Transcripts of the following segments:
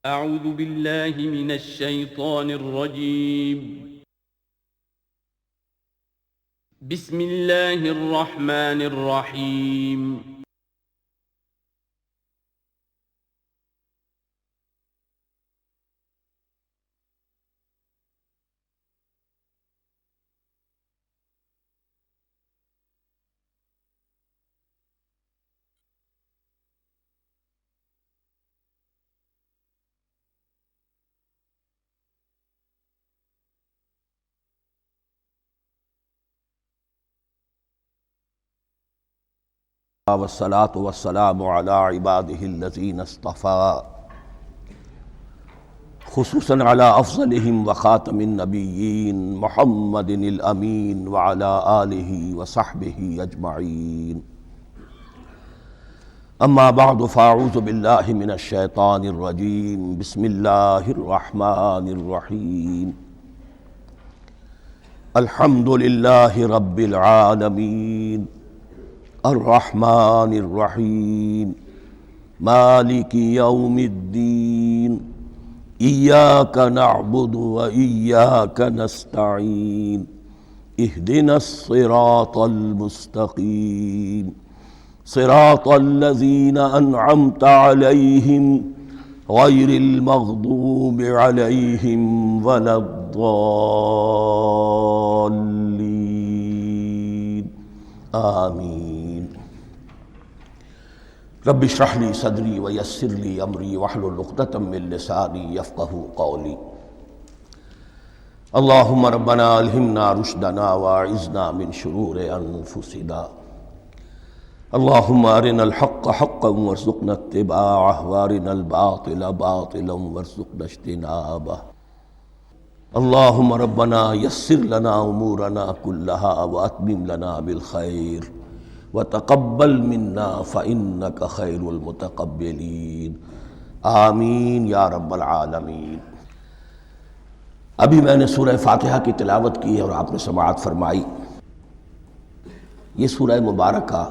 أعوذ بالله من الشيطان الرجيم. بسم الله الرحمن الرحيم. والصلاة والسلام على عباده الذين اصطفى خصوصا على أفضلهم وخاتم النبيين محمد الأمين وعلى آله وصحبه أجمعين. أما بعد فأعوذ بالله من الشيطان الرجيم. بسم الله الرحمن الرحيم. الحمد لله رب العالمين الرحمن الرحيم مالك يوم الدين إياك نعبد وإياك نستعين اهدنا الصراط المستقيم صراط الذين أنعمت عليهم غير المغضوب عليهم ولا الضالين آمين. رب اشرح لي صدري ويسر لي امری واحلل عقدۃ من لسانی یفقهوا قولی. اللهم ربنا الہمنا رشدنا واعذنا من شرور انفسنا. اللهم ارنا الحق حقا وارزقنا اتباعه وارنا الباطل باطلا وارزقنا اجتنابه. اللهم ربنا يسر لنا امورنا كلها واتمم لنا بالخير وتقبل منا فإنك خير المتقبلين. آمین یا رب العالمین. ابھی میں نے سورہ فاتحہ کی تلاوت کی اور آپ نے سماعت فرمائی. یہ سورہ مبارکہ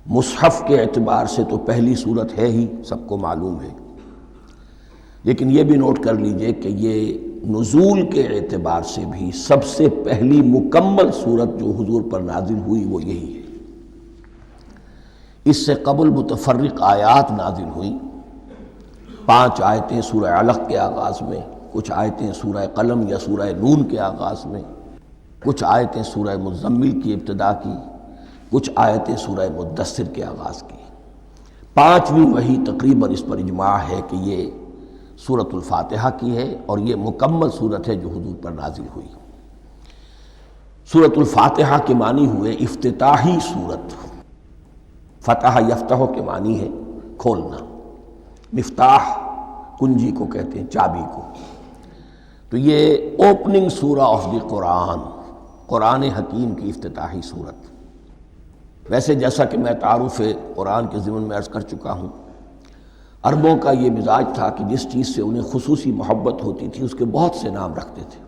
مصحف کے اعتبار سے تو پہلی صورت ہے ہی، سب کو معلوم ہے، لیکن یہ بھی نوٹ کر لیجئے کہ یہ نزول کے اعتبار سے بھی سب سے پہلی مکمل صورت جو حضور پر نازل ہوئی وہ یہی ہے. اس سے قبل متفرق آیات نازل ہوئیں، 5 آیتیں سورہ علق کے آغاز میں، کچھ آیتیں سورہ قلم یا سورہ نون کے آغاز میں، کچھ آیتیں سورہ مزمل کی ابتدا کی، کچھ آیتیں سورہ مدثر کے آغاز کی. 5ویں وحی تقریباً اس پر اجماع ہے کہ یہ سورۃ الفاتحہ کی ہے اور یہ مکمل صورت ہے جو حضور پر نازل ہوئی. سورۃ الفاتحہ کے معنی ہوئے افتتاحی صورت. فتح یفتح کے معنی ہے کھولنا، مفتاح کنجی کو کہتے ہیں، چابی کو. تو یہ اوپننگ سورہ آف دی قرآن، قرآن حکیم کی افتتاحی صورت. ویسے جیسا کہ میں تعارف قرآن کے ضمن میں عرض کر چکا ہوں، عربوں کا یہ مزاج تھا کہ جس چیز سے انہیں خصوصی محبت ہوتی تھی اس کے بہت سے نام رکھتے تھے.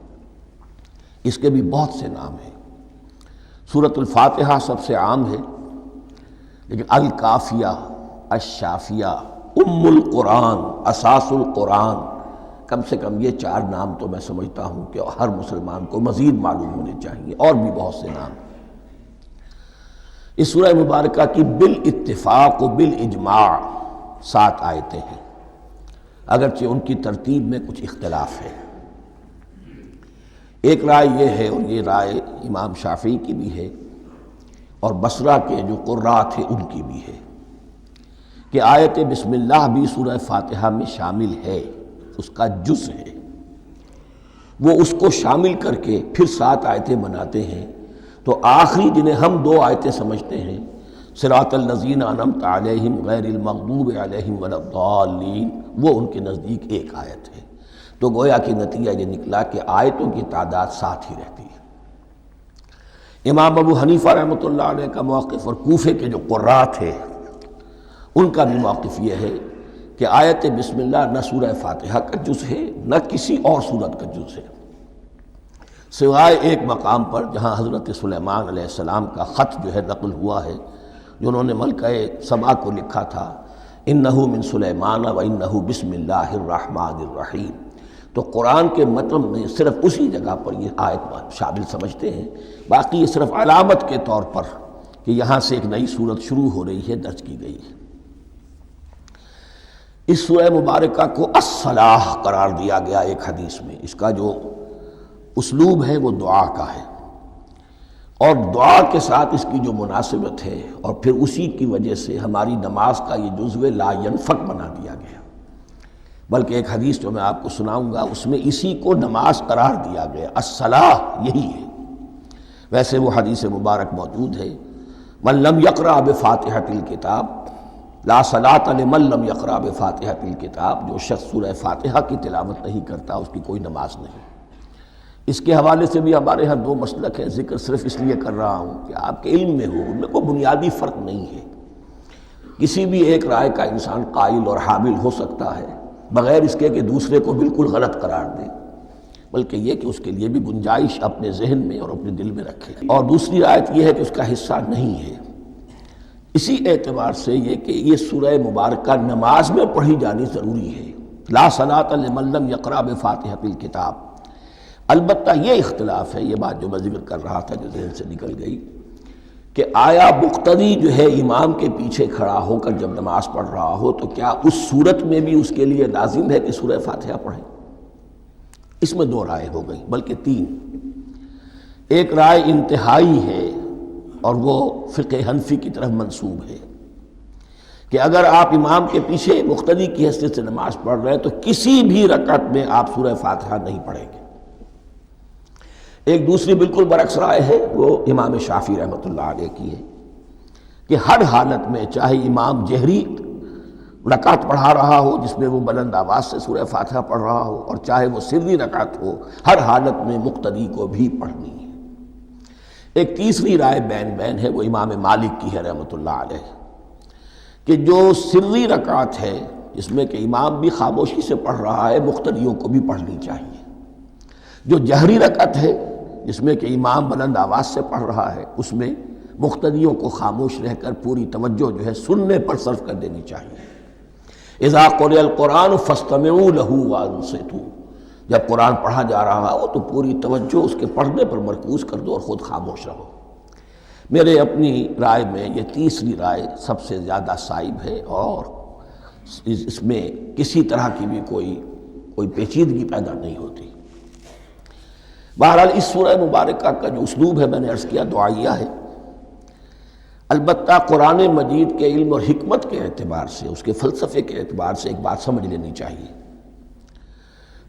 اس کے بھی بہت سے نام ہیں. سورۃ الفاتحہ سب سے عام ہے، لیکن الکافیہ، الشافیہ، ام القرآن، اساس القرآن، کم سے کم یہ 4 نام تو میں سمجھتا ہوں کہ ہر مسلمان کو مزید معلوم ہونے چاہیے، اور بھی بہت سے نام. اس سورہ مبارکہ کی بالاتفاق و بالاجماع 7 آیتیں ہیں، اگرچہ ان کی ترتیب میں کچھ اختلاف ہے. ایک رائے یہ ہے، اور یہ رائے امام شافعی کی بھی ہے اور بصرہ کے جو قراء تھے ان کی بھی ہے، کہ آیت بسم اللہ بھی سورہ فاتحہ میں شامل ہے، اس کا جز ہے. وہ اس کو شامل کر کے پھر 7 آیتیں بناتے ہیں. تو آخری جنہیں ہم 2 آیتیں سمجھتے ہیں، صراط الذین انعمت علیہم غیر المغضوب علیہم ولا الضالین، وہ ان کے نزدیک ایک آیت ہے. تو گویا کہ نتیجہ یہ نکلا کہ آیتوں کی تعداد 7 ہی رہتی ہے. امام ابو حنیفہ رحمۃ اللہ علیہ کا موقف اور کوفے کے جو قراء تھے ان کا بھی موقف یہ ہے کہ آیت بسم اللہ نہ سورہ فاتحہ کا جز ہے نہ کسی اور سورت کا جز ہے، سوائے ایک مقام پر جہاں حضرت سلیمان علیہ السلام کا خط جو ہے نقل ہوا ہے، جو انہوں نے ملکہ سبا کو لکھا تھا انہو من سلیمان و انہو بسم اللہ الرحمن الرحیم۔ تو قرآن کے متن میں صرف اسی جگہ پر یہ آیت شامل سمجھتے ہیں، باقی یہ صرف علامت کے طور پر کہ یہاں سے ایک نئی سورت شروع ہو رہی ہے درج کی گئی ہے۔ اس سورہ مبارکہ کو الصلاح قرار دیا گیا ایک حدیث میں، اس کا جو اسلوب ہے وہ دعا کا ہے، اور دعا کے ساتھ اس کی جو مناسبت ہے، اور پھر اسی کی وجہ سے ہماری نماز کا یہ جزو لا ینفک بنا دیا گیا۔ بلکہ ایک حدیث جو میں آپ کو سناؤں گا اس میں اسی کو نماز قرار دیا گیا، الصلاح یہی ہے۔ ویسے وہ حدیث مبارک موجود ہے، من لم یقرأ بفاتحۃ الکتاب لا صلاۃ لمن لم یقرأ بفاتحۃ الکتاب، جو شخص سورہ فاتحہ کی تلاوت نہیں کرتا اس کی کوئی نماز نہیں۔ اس کے حوالے سے بھی ہمارے ہاں دو مسلک ہیں، ذکر صرف اس لیے کر رہا ہوں کہ آپ کے علم میں ہو، ان میں کوئی بنیادی فرق نہیں ہے۔ کسی بھی ایک رائے کا انسان قائل اور حامل ہو سکتا ہے بغیر اس کے کہ دوسرے کو بالکل غلط قرار دے، بلکہ یہ کہ اس کے لیے بھی گنجائش اپنے ذہن میں اور اپنے دل میں رکھے۔ اور دوسری آیت یہ ہے کہ اس کا حصہ نہیں ہے۔ اسی اعتبار سے یہ کہ یہ سورہ مبارکہ نماز میں پڑھی جانی ضروری ہے، لا صلاۃ لمن لم یقرأ بفاتحۃ الکتاب۔ البتہ یہ اختلاف ہے، یہ بات جو میں ذکر کر رہا تھا جو ذہن سے نکل گئی، کہ آیا مقتدی جو ہے امام کے پیچھے کھڑا ہو کر جب نماز پڑھ رہا ہو تو کیا اس صورت میں بھی اس کے لیے لازم ہے کہ سورہ فاتحہ پڑھیں؟ اس میں دو رائے ہو گئی، بلکہ تین۔ ایک رائے انتہائی ہے اور وہ فقہ حنفی کی طرف منسوب ہے کہ اگر آپ امام کے پیچھے مقتدی کی حیثیت سے نماز پڑھ رہے ہیں تو کسی بھی رکعت میں آپ سورہ فاتحہ نہیں پڑھیں گے۔ ایک دوسری بالکل برعکس رائے ہے، وہ امام شافعی رحمۃ اللہ علیہ کی ہے کہ ہر حالت میں چاہے امام جہری رکعت پڑھا رہا ہو جس میں وہ بلند آواز سے سورہ فاتحہ پڑھ رہا ہو، اور چاہے وہ سری رکعت ہو، ہر حالت میں مقتدی کو بھی پڑھنی ہے۔ ایک تیسری رائے بین بین ہے، وہ امام مالک کی ہے رحمۃ اللہ علیہ، کہ جو سری رکعت ہے جس میں کہ امام بھی خاموشی سے پڑھ رہا ہے مقتدیوں کو بھی پڑھنی چاہیے۔ جو جہری رکعت ہے جس میں کہ امام بلند آواز سے پڑھ رہا ہے اس میں مقتدیوں کو خاموش رہ کر پوری توجہ جو ہے سننے پر صرف کر دینی چاہیے۔ اذا قرئ القرآن فاستمعوا له وانصتوا، جب قرآن پڑھا جا رہا ہو تو پوری توجہ اس کے پڑھنے پر مرکوز کر دو اور خود خاموش رہو۔ میرے اپنی رائے میں یہ تیسری رائے سب سے زیادہ صائب ہے، اور اس میں کسی طرح کی بھی کوئی پیچیدگی پیدا نہیں ہوتی۔ بہرحال اس سورہ مبارکہ کا جو اسلوب ہے میں نے عرض کیا دعائیہ ہے، البتہ قرآن مجید کے علم اور حکمت کے اعتبار سے، اس کے فلسفے کے اعتبار سے ایک بات سمجھ لینی چاہیے۔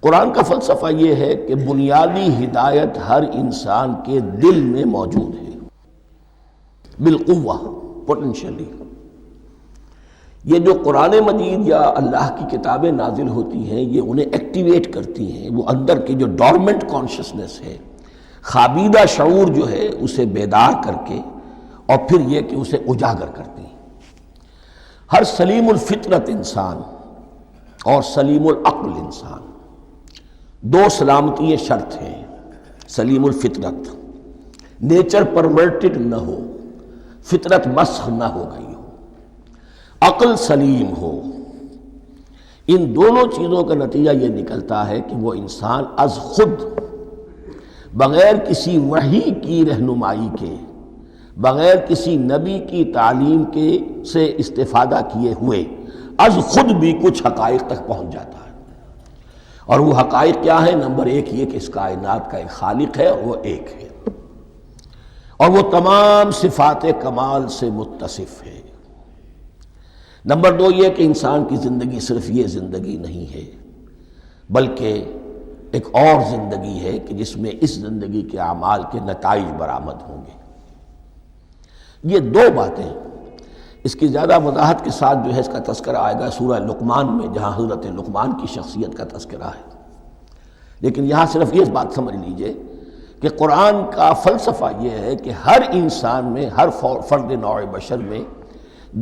قرآن کا فلسفہ یہ ہے کہ بنیادی ہدایت ہر انسان کے دل میں موجود ہے، بالقوہ، پوٹینشلی۔ یہ جو قرآن مجید یا اللہ کی کتابیں نازل ہوتی ہیں یہ انہیں ایکٹیویٹ کرتی ہیں، وہ اندر کی جو ڈورمنٹ کانشسنس ہے، خوابیدہ شعور جو ہے اسے بیدار کر کے، اور پھر یہ کہ اسے اجاگر کرتی ہیں۔ ہر سلیم الفطرت انسان اور سلیم العقل انسان، دو سلامتی شرط ہیں۔ سلیم الفطرت، نیچر پرورٹڈ نہ ہو، فطرت مسخ نہ ہو گئی ہو، عقل سلیم ہو۔ ان دونوں چیزوں کا نتیجہ یہ نکلتا ہے کہ وہ انسان از خود، بغیر کسی وحی کی رہنمائی کے، بغیر کسی نبی کی تعلیم کے سے استفادہ کیے ہوئے، از خود بھی کچھ حقائق تک پہنچ جاتا ہے۔ اور وہ حقائق کیا ہیں؟ نمبر ایک یہ کہ اس کائنات کا ایک خالق ہے اور وہ ایک ہے، اور وہ تمام صفات کمال سے متصف ہے۔ نمبر دو یہ کہ انسان کی زندگی صرف یہ زندگی نہیں ہے، بلکہ ایک اور زندگی ہے کہ جس میں اس زندگی کے اعمال کے نتائج برآمد ہوں گے۔ یہ دو باتیں، اس کی زیادہ وضاحت کے ساتھ جو ہے اس کا تذکرہ آئے گا سورہ لقمان میں، جہاں حضرت لقمان کی شخصیت کا تذکرہ ہے۔ لیکن یہاں صرف یہ بات سمجھ لیجئے کہ قرآن کا فلسفہ یہ ہے کہ ہر انسان میں، ہر فرد نوع بشر میں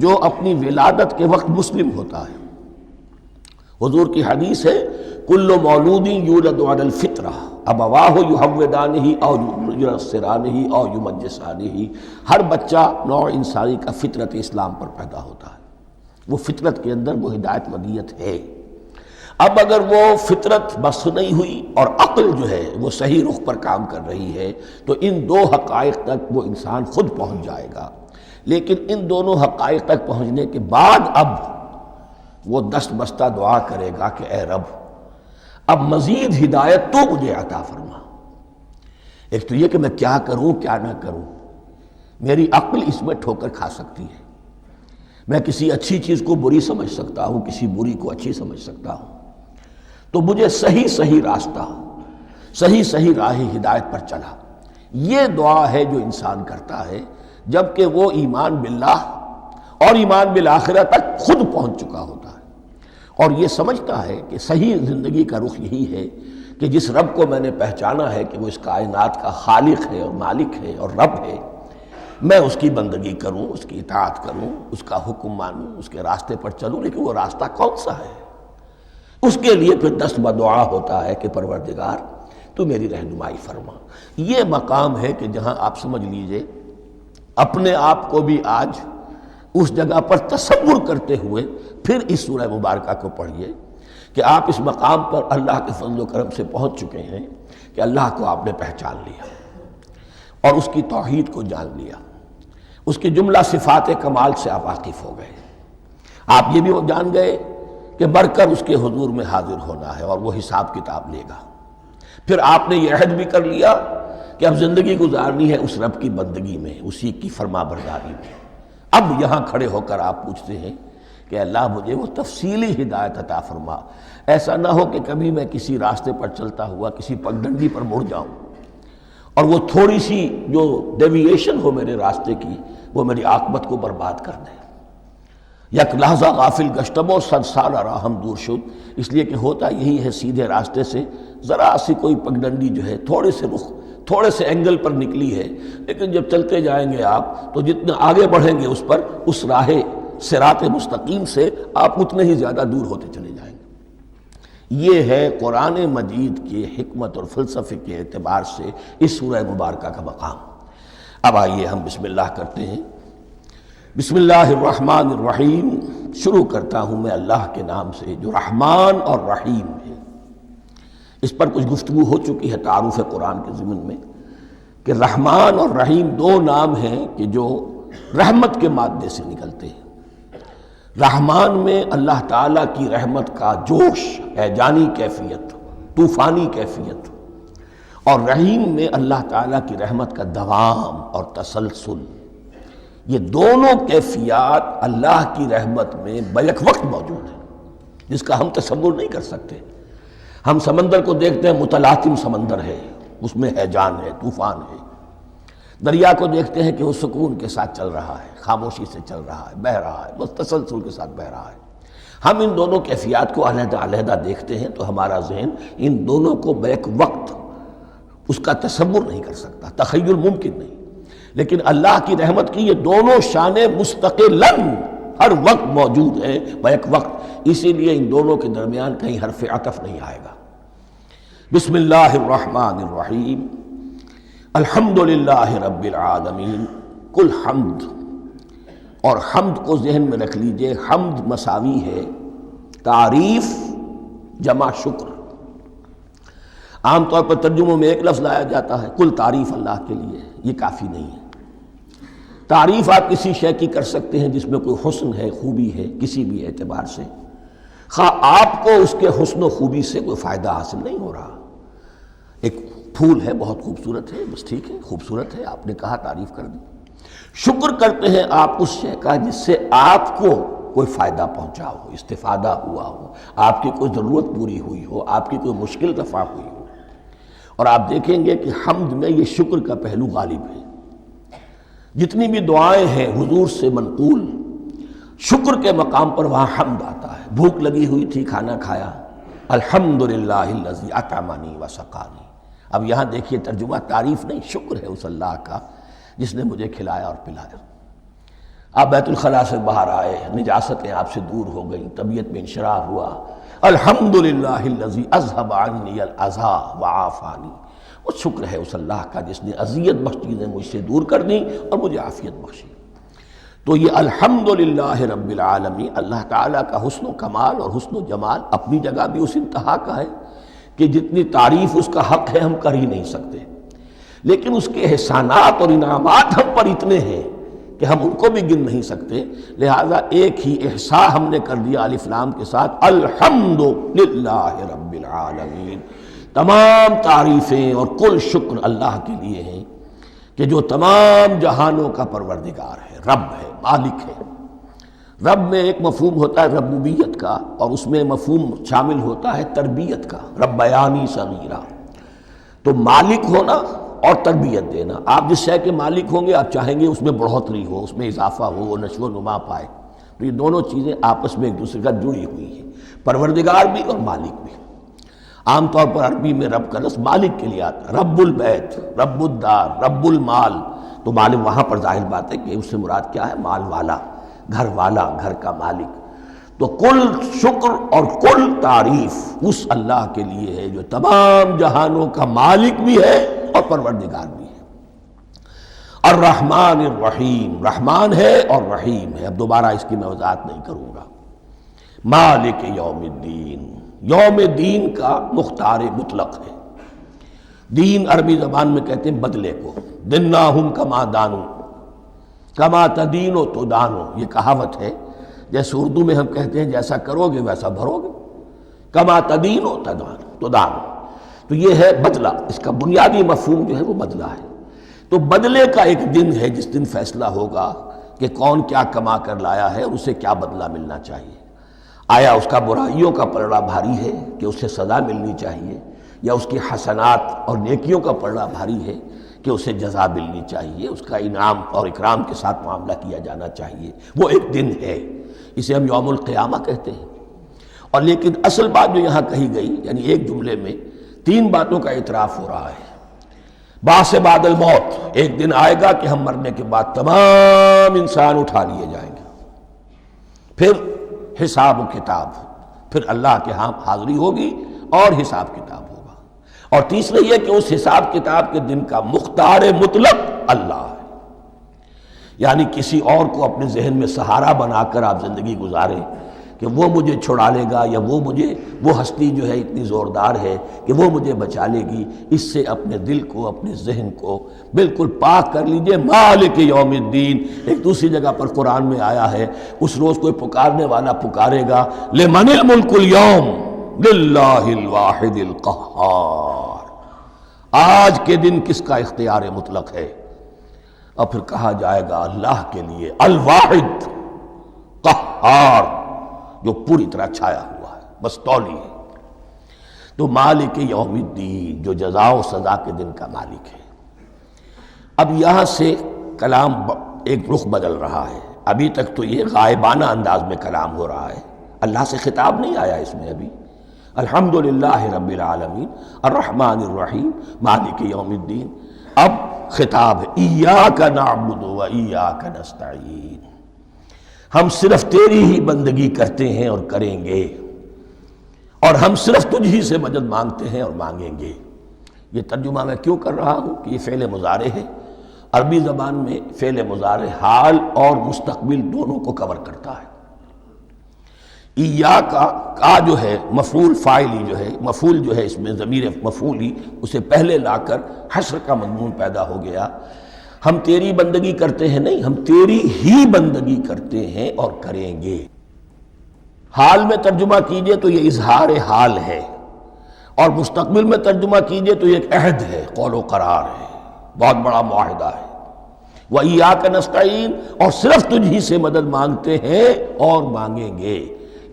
جو اپنی ولادت کے وقت مسلم ہوتا ہے، حضور کی حدیث ہے کل مولود یولد علی الفطرہ ابواہ یحودانہ او ینصرانہ او یمجسانہ، ہر بچہ نوع انسانی کا فطرت اسلام پر پیدا ہوتا ہے، وہ فطرت کے اندر وہ ہدایت ودیت ہے۔ اب اگر وہ فطرت بس نہیں ہوئی اور عقل جو ہے وہ صحیح رخ پر کام کر رہی ہے تو ان دو حقائق تک وہ انسان خود پہنچ جائے گا۔ لیکن ان دونوں حقائق تک پہنچنے کے بعد اب وہ دست بستہ دعا کرے گا کہ اے رب اب مزید ہدایت تو مجھے عطا فرما۔ ایک تو یہ کہ میں کیا کروں کیا نہ کروں، میری عقل اس میں ٹھوکر کھا سکتی ہے، میں کسی اچھی چیز کو بری سمجھ سکتا ہوں، کسی بری کو اچھی سمجھ سکتا ہوں، تو مجھے صحیح راستہ، صحیح راہ ہدایت پر چلا۔ یہ دعا ہے جو انسان کرتا ہے جبکہ وہ ایمان باللہ اور ایمان بالآخرہ تک خود پہنچ چکا ہوتا ہے، اور یہ سمجھتا ہے کہ صحیح زندگی کا رخ یہی ہے کہ جس رب کو میں نے پہچانا ہے کہ وہ اس کائنات کا خالق ہے اور مالک ہے اور رب ہے، میں اس کی بندگی کروں، اس کی اطاعت کروں، اس کا حکم مانوں، اس کے راستے پر چلوں۔ لیکن وہ راستہ کون سا ہے؟ اس کے لیے پھر دست بدعا ہوتا ہے کہ پروردگار تو میری رہنمائی فرما۔ یہ مقام ہے کہ جہاں آپ سمجھ لیجئے اپنے آپ کو بھی آج اس جگہ پر تصور کرتے ہوئے پھر اس سورہ مبارکہ کو پڑھیے کہ آپ اس مقام پر اللہ کے فضل و کرم سے پہنچ چکے ہیں کہ اللہ کو آپ نے پہچان لیا اور اس کی توحید کو جان لیا، اس کی جملہ صفات کمال سے آپ واقف ہو گئے۔ آپ یہ بھی جان گئے کہ بڑھ کر اس کے حضور میں حاضر ہونا ہے اور وہ حساب کتاب لے گا۔ پھر آپ نے یہ عہد بھی کر لیا کہ اب زندگی گزارنی ہے اس رب کی بندگی میں، اسی کی فرما برداری میں۔ اب یہاں کھڑے ہو کر آپ پوچھتے ہیں کہ اللہ مجھے وہ تفصیلی ہدایت عطا فرما، ایسا نہ ہو کہ کبھی میں کسی راستے پر چلتا ہوا کسی پگڈنڈی پر مڑ جاؤں اور وہ تھوڑی سی جو ڈیوییشن ہو میرے راستے کی وہ میری عاقبت کو برباد کر دے۔ یک لحظہ غافل گشتم و صد سال راہم دور شد، اس لیے کہ ہوتا یہی ہے سیدھے راستے سے ذرا سی کوئی پگڈنڈی جو ہے تھوڑے سے اینگل پر نکلی ہے، لیکن جب چلتے جائیں گے آپ تو جتنے آگے بڑھیں گے اس پر، اس راہ صراط مستقیم سے آپ اتنے ہی زیادہ دور ہوتے چلے جائیں گے۔ یہ ہے قرآن مجید کی حکمت اور فلسفے کے اعتبار سے اس سورہ مبارکہ کا مقام۔ اب آئیے ہم بسم اللہ کرتے ہیں۔ بسم اللہ الرحمن الرحیم، شروع کرتا ہوں میں اللہ کے نام سے جو رحمان اور رحیم ہے۔ اس پر کچھ گفتگو ہو چکی ہے تعارف قرآن کے ضمن میں کہ رحمان اور رحیم دو نام ہیں کہ جو رحمت کے مادے سے نکلتے ہیں۔ رحمان میں اللہ تعالیٰ کی رحمت کا جوش، ہیجانی کیفیت، طوفانی کیفیت، اور رحیم میں اللہ تعالیٰ کی رحمت کا دوام اور تسلسل۔ یہ دونوں کیفیات اللہ کی رحمت میں بیک وقت موجود ہیں، جس کا ہم تصور نہیں کر سکتے۔ ہم سمندر کو دیکھتے ہیں، متلاطم سمندر ہے، اس میں ہیجان ہے، طوفان ہے۔ دریا کو دیکھتے ہیں کہ وہ سکون کے ساتھ چل رہا ہے، خاموشی سے چل رہا ہے، بہہ رہا ہے، بس تسلسل کے ساتھ بہہ رہا ہے۔ ہم ان دونوں کیفیات کو علیحدہ علیحدہ دیکھتے ہیں تو ہمارا ذہن ان دونوں کو بیک وقت اس کا تصور نہیں کر سکتا، تخیل ممکن نہیں۔ لیکن اللہ کی رحمت کی یہ دونوں شانیں مستقلاً ہر وقت موجود ہیں بیک وقت، اسی لیے ان دونوں کے درمیان کہیں حرف عطف نہیں آئے گا۔ بسم اللہ الرحمن الرحیم، الحمدللہ رب العالمین۔ کل حمد، اور حمد کو ذہن میں رکھ لیجئے، حمد مساوی ہے تعریف جمع شکر۔ عام طور پر ترجموں میں ایک لفظ لایا جاتا ہے، کل تعریف اللہ کے لیے، یہ کافی نہیں ہے۔ تعریف آپ کسی شے کی کر سکتے ہیں جس میں کوئی حسن ہے، خوبی ہے، کسی بھی اعتبار سے، خواہ آپ کو اس کے حسن و خوبی سے کوئی فائدہ حاصل نہیں ہو رہا۔ ایک پھول ہے، بہت خوبصورت ہے، بس ٹھیک ہے، خوبصورت ہے، آپ نے کہا، تعریف کر دی۔ شکر کرتے ہیں آپ اس شے کا جس سے آپ کو کوئی فائدہ پہنچا ہو، استفادہ ہوا ہو، آپ کی کوئی ضرورت پوری ہوئی ہو، آپ کی کوئی مشکل رفع ہوئی ہو۔ اور آپ دیکھیں گے کہ حمد میں یہ شکر کا پہلو غالب ہے۔ جتنی بھی دعائیں ہیں حضور سے منقول، شکر کے مقام پر وہاں حمد آتا ہے۔ بھوک لگی ہوئی تھی، کھانا کھایا، الحمدللہ الذی اطعمنی وسقانی۔ اب یہاں دیکھیے ترجمہ تعریف نہیں، شکر ہے اس اللہ کا جس نے مجھے کھلایا اور پلایا۔ آپ بیت الخلاء سے باہر آئے، نجاستیں آپ سے دور ہو گئیں، طبیعت میں انشراح ہوا، الحمدللہ الذی اذھب عنی الاذی وعافانی۔ وہ شکر ہے اس اللہ کا جس نے اذیت بخش چیزیں مجھ سے دور کر دیں اور مجھے عافیت بخشی۔ تو یہ الحمدللہ رب العالمین، اللہ تعالیٰ کا حسن و کمال اور حسن و جمال اپنی جگہ بھی اس انتہا کا ہے کہ جتنی تعریف اس کا حق ہے ہم کر ہی نہیں سکتے، لیکن اس کے احسانات اور انعامات ہم پر اتنے ہیں کہ ہم ان کو بھی گن نہیں سکتے، لہذا ایک ہی احصاء ہم نے کر دیا الف لام کے ساتھ، الحمدللہ رب العالمین، تمام تعریفیں اور کل شکر اللہ کے لیے ہیں کہ جو تمام جہانوں کا پروردگار ہے، رب ہے، مالک ہے۔ رب میں ایک مفہوم ہوتا ہے ربوبیت کا، اور اس میں مفہوم شامل ہوتا ہے تربیت کا، ربیانی صغیرہ۔ تو مالک ہونا اور تربیت دینا، آپ جس شے کے مالک ہوں گے آپ چاہیں گے اس میں بڑھوتری ہو، اس میں اضافہ ہو، وہ نشو و نما پائے، تو یہ دونوں چیزیں آپس میں ایک دوسرے کا جڑی ہوئی ہیں، پروردگار بھی اور مالک بھی۔ عام طور پر عربی میں رب کا لفظ مالک کے لیے آتا ہے، رب البیت، رب الدار، رب المال، تو مالک وہاں پر ظاہر بات ہے کہ اس سے مراد کیا ہے، مال والا، گھر والا، گھر کا مالک۔ تو کل شکر اور کل تعریف اس اللہ کے لیے ہے جو تمام جہانوں کا مالک بھی ہے اور پروردگار بھی ہے۔ الرحمن الرحیم، رحمان ہے اور رحیم ہے، اب دوبارہ اس کی میں وضاحت نہیں کروں گا۔ مالک یوم الدین، یوم دین کا مختار مطلق ہے۔ دین عربی زبان میں کہتے ہیں بدلے کو، دناہم کما دانو، کما تدینو تو دانو، یہ کہاوت ہے، جیسے اردو میں ہم کہتے ہیں جیسا کرو گے ویسا بھرو گے، کما تدینو تو دانو، تو یہ ہے بدلہ، اس کا بنیادی مفہوم جو ہے وہ بدلہ ہے۔ تو بدلے کا ایک دن ہے جس دن فیصلہ ہوگا کہ کون کیا کما کر لایا ہے اور اسے کیا بدلہ ملنا چاہیے۔ آیا اس کا برائیوں کا پلڑا بھاری ہے کہ اسے سزا ملنی چاہیے، یا اس کی حسنات اور نیکیوں کا پلڑا بھاری ہے کہ اسے جزا ملنی چاہیے، اس کا انعام اور اکرام کے ساتھ معاملہ کیا جانا چاہیے، وہ ایک دن ہے، اسے ہم یوم القیامہ کہتے ہیں۔ اور لیکن اصل بات جو یہاں کہی گئی، یعنی ایک جملے میں تین باتوں کا اعتراف ہو رہا ہے۔ بعث بعد الموت، ایک دن آئے گا کہ ہم مرنے کے بعد تمام انسان اٹھا لیے جائیں گے، پھر حساب و کتاب، پھر اللہ کے ہاں حاضری ہوگی اور حساب کتاب ہوگا، اور تیسرے یہ کہ اس حساب کتاب کے دن کا مختار مطلق اللہ ہے، یعنی کسی اور کو اپنے ذہن میں سہارا بنا کر آپ زندگی گزاریں کہ وہ مجھے چھڑا لے گا، یا وہ ہستی جو ہے اتنی زوردار ہے کہ وہ مجھے بچا لے گی، اس سے اپنے دل کو، اپنے ذہن کو بالکل پاک کر لیجئے۔ مالک یوم الدین، ایک دوسری جگہ پر قرآن میں آیا ہے، اس روز کوئی پکارنے والا پکارے گا، لمن الملک اليوم للہ الواحد القہار، آج کے دن کس کا اختیار مطلق ہے؟ اور پھر کہا جائے گا اللہ کے لیے، الواحد قہار، جو پوری طرح چھایا ہوا ہے، مستولی ہے۔ تو مالک یوم الدین، جو جزا و سزا کے دن کا مالک ہے۔ اب یہاں سے کلام ایک رخ بدل رہا ہے، ابھی تک تو یہ غائبانہ انداز میں کلام ہو رہا ہے، اللہ سے خطاب نہیں آیا اس میں ابھی۔ الحمدللہ رب العالمین الرحمن الرحیم مالک یوم الدین، اب خطاب ہے، ایاک نعبد و ایاک نستعین، ہم صرف تیری ہی بندگی کرتے ہیں اور کریں گے، اور ہم صرف تجھ ہی سے مدد مانگتے ہیں اور مانگیں گے۔ یہ ترجمہ میں کیوں کر رہا ہوں کہ یہ فعل مضارع ہے، عربی زبان میں فعل مضارع حال اور مستقبل دونوں کو کور کرتا ہے۔ ایاک کا جو ہے مفعول فاعلی جو ہے، مفعول جو ہے اس میں ضمیر مفعولی، اسے پہلے لا کر حشر کا مضمون پیدا ہو گیا۔ ہم تیری بندگی کرتے ہیں نہیں، ہم تیری ہی بندگی کرتے ہیں اور کریں گے۔ حال میں ترجمہ کیجئے تو یہ اظہار حال ہے، اور مستقبل میں ترجمہ کیجئے تو یہ ایک عہد ہے، قول و قرار ہے، بہت بڑا معاہدہ ہے۔ وَإِيَّاكَ نَسْتَعِينُ، اور صرف تجھ ہی سے مدد مانگتے ہیں اور مانگیں گے۔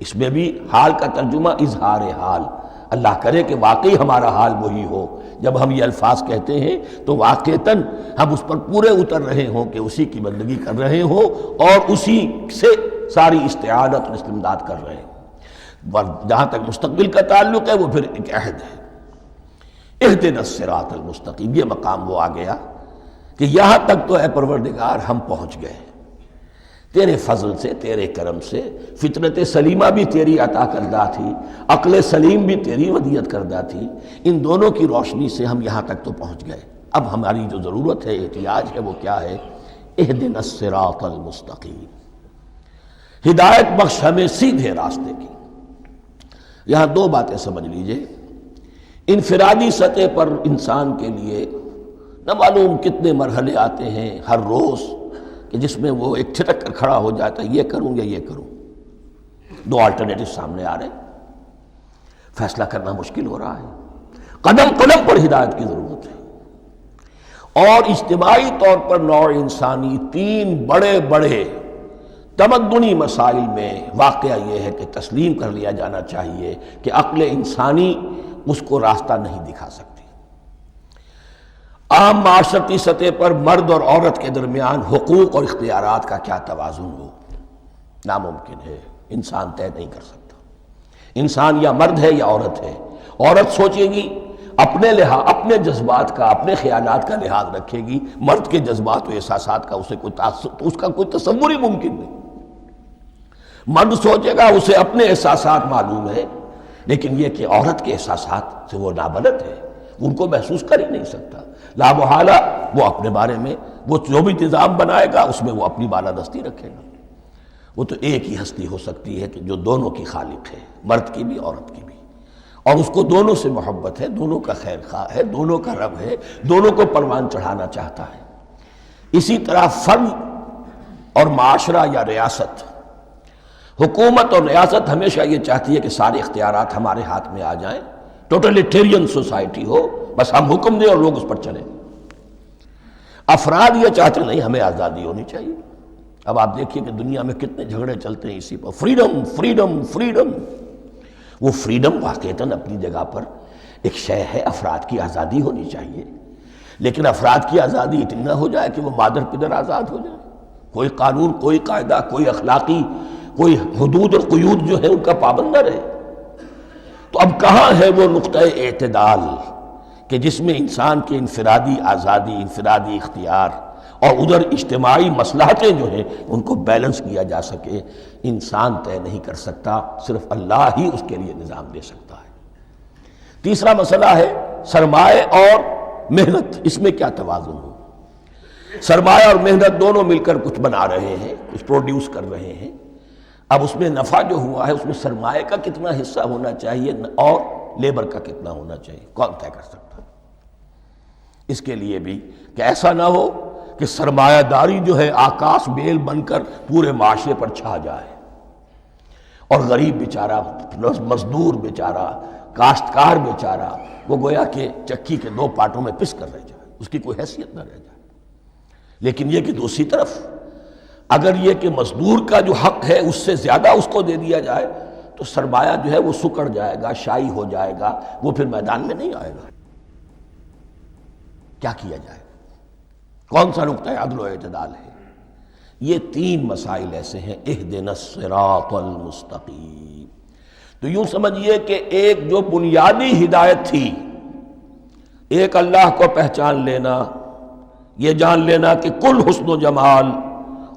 اس میں بھی حال کا ترجمہ اظہار حال، اللہ کرے کہ واقعی ہمارا حال وہی ہو، جب ہم یہ الفاظ کہتے ہیں تو واقعتاً ہم اس پر پورے اتر رہے ہوں کہ اسی کی بندگی کر رہے ہوں اور اسی سے ساری استعانت اور استمداد کر رہے ہیں۔ جہاں تک مستقبل کا تعلق ہے وہ پھر ایک عہد ہے، اہدنا الصراط المستقیم، یہ مقام وہ آ گیا کہ یہاں تک تو اے پروردگار ہم پہنچ گئے، تیرے فضل سے، تیرے کرم سے، فطرت سلیمہ بھی تیری عطا کردہ تھی، عقل سلیم بھی تیری ودیعت کردہ تھی، ان دونوں کی روشنی سے ہم یہاں تک تو پہنچ گئے۔ اب ہماری جو ضرورت ہے، احتیاج ہے، وہ کیا ہے؟ اہدنا الصراط المستقیم، ہدایت بخش ہمیں سیدھے راستے کی۔ یہاں دو باتیں سمجھ لیجئے، انفرادی سطح پر انسان کے لیے نہ معلوم کتنے مرحلے آتے ہیں ہر روز کہ جس میں وہ ایک چھٹک کر کھڑا ہو جاتا ہے، یہ کروں یا یہ کروں، دو آلٹرنیٹو سامنے آ رہے ہیں، فیصلہ کرنا مشکل ہو رہا ہے، قدم قدم پر ہدایت کی ضرورت ہے۔ اور اجتماعی طور پر نوع انسانی تین بڑے بڑے تمدنی مسائل میں واقعہ یہ ہے کہ تسلیم کر لیا جانا چاہیے کہ عقل انسانی اس کو راستہ نہیں دکھا سکتی۔ عام معاشرتی سطح پر مرد اور عورت کے درمیان حقوق اور اختیارات کا کیا توازن ہو، ناممکن ہے، انسان طے نہیں کر سکتا۔ انسان یا مرد ہے یا عورت ہے، عورت سوچے گی اپنے لحاظ، اپنے جذبات کا، اپنے خیالات کا لحاظ رکھے گی، مرد کے جذبات و احساسات کا اس کا کوئی تصور ہی ممکن نہیں۔ مرد سوچے گا اسے اپنے احساسات معلوم ہے، لیکن یہ کہ عورت کے احساسات سے وہ نابلد ہے، ان کو محسوس کر ہی نہیں سکتا، لا محالہ وہ اپنے بارے میں وہ جو بھی نظام بنائے گا اس میں وہ اپنی بالادستی رکھے گا۔ وہ تو ایک ہی ہستی ہو سکتی ہے کہ جو دونوں کی خالق ہے، مرد کی بھی عورت کی بھی، اور اس کو دونوں سے محبت ہے، دونوں کا خیر خواہ ہے، دونوں کا رب ہے، دونوں کو پروان چڑھانا چاہتا ہے۔ اسی طرح فرد اور معاشرہ یا ریاست، حکومت اور ریاست ہمیشہ یہ چاہتی ہے کہ سارے اختیارات ہمارے ہاتھ میں آ جائیں، ٹوٹلیٹیرین سوسائٹی ہو، بس ہم حکم دیں اور لوگ اس پر چلیں۔ افراد یہ چاہتے نہیں، ہمیں آزادی ہونی چاہیے۔ اب آپ دیکھیے کہ دنیا میں کتنے جھگڑے چلتے ہیں اسی پر، فریڈم فریڈم فریڈم۔ وہ فریڈم واقعتاً اپنی جگہ پر ایک شے ہے، افراد کی آزادی ہونی چاہیے، لیکن افراد کی آزادی اتنی نہ ہو جائے کہ وہ مادر پدر آزاد ہو جائے، کوئی قانون، کوئی قاعدہ، کوئی اخلاقی کوئی حدود اور قیود جو ہے ان کا پابند نہ رہے۔ تو اب کہاں ہے وہ نقطہ اعتدال کہ جس میں انسان کی انفرادی آزادی، انفرادی اختیار اور ادھر اجتماعی مصلحتیں جو ہیں ان کو بیلنس کیا جا سکے؟ انسان طے نہیں کر سکتا، صرف اللہ ہی اس کے لیے نظام دے سکتا ہے۔ تیسرا مسئلہ ہے سرمایہ اور محنت، اس میں کیا توازن ہو؟ سرمایہ اور محنت دونوں مل کر کچھ بنا رہے ہیں، کچھ پروڈیوس کر رہے ہیں۔ اب اس میں نفع جو ہوا ہے اس میں سرمایہ کا کتنا حصہ ہونا چاہیے اور لیبر کا کتنا ہونا چاہیے، کون طے کر سکتا ہے؟ اس کے لیے بھی کہ ایسا نہ ہو کہ سرمایہ داری جو ہے آکاش بیل بن کر پورے معاشرے پر چھا جائے، اور غریب بیچارہ، مزدور بیچارہ، کاشتکار بیچارہ وہ گویا کہ چکی کے دو پارٹوں میں پس کر رہ جائے، اس کی کوئی حیثیت نہ رہ جائے۔ لیکن یہ کہ دوسری طرف اگر یہ کہ مزدور کا جو حق ہے اس سے زیادہ اس کو دے دیا جائے تو سرمایہ جو ہے وہ سکڑ جائے گا، شائی ہو جائے گا، وہ پھر میدان میں نہیں آئے گا۔ کیا کیا جائے؟ کون سا نقطہ عدل و اعتدال ہے؟ یہ تین مسائل ایسے ہیں، اہدنا الصراط المستقیم۔ تو یوں سمجھیے کہ ایک جو بنیادی ہدایت تھی، ایک اللہ کو پہچان لینا، یہ جان لینا کہ کل حسن و جمال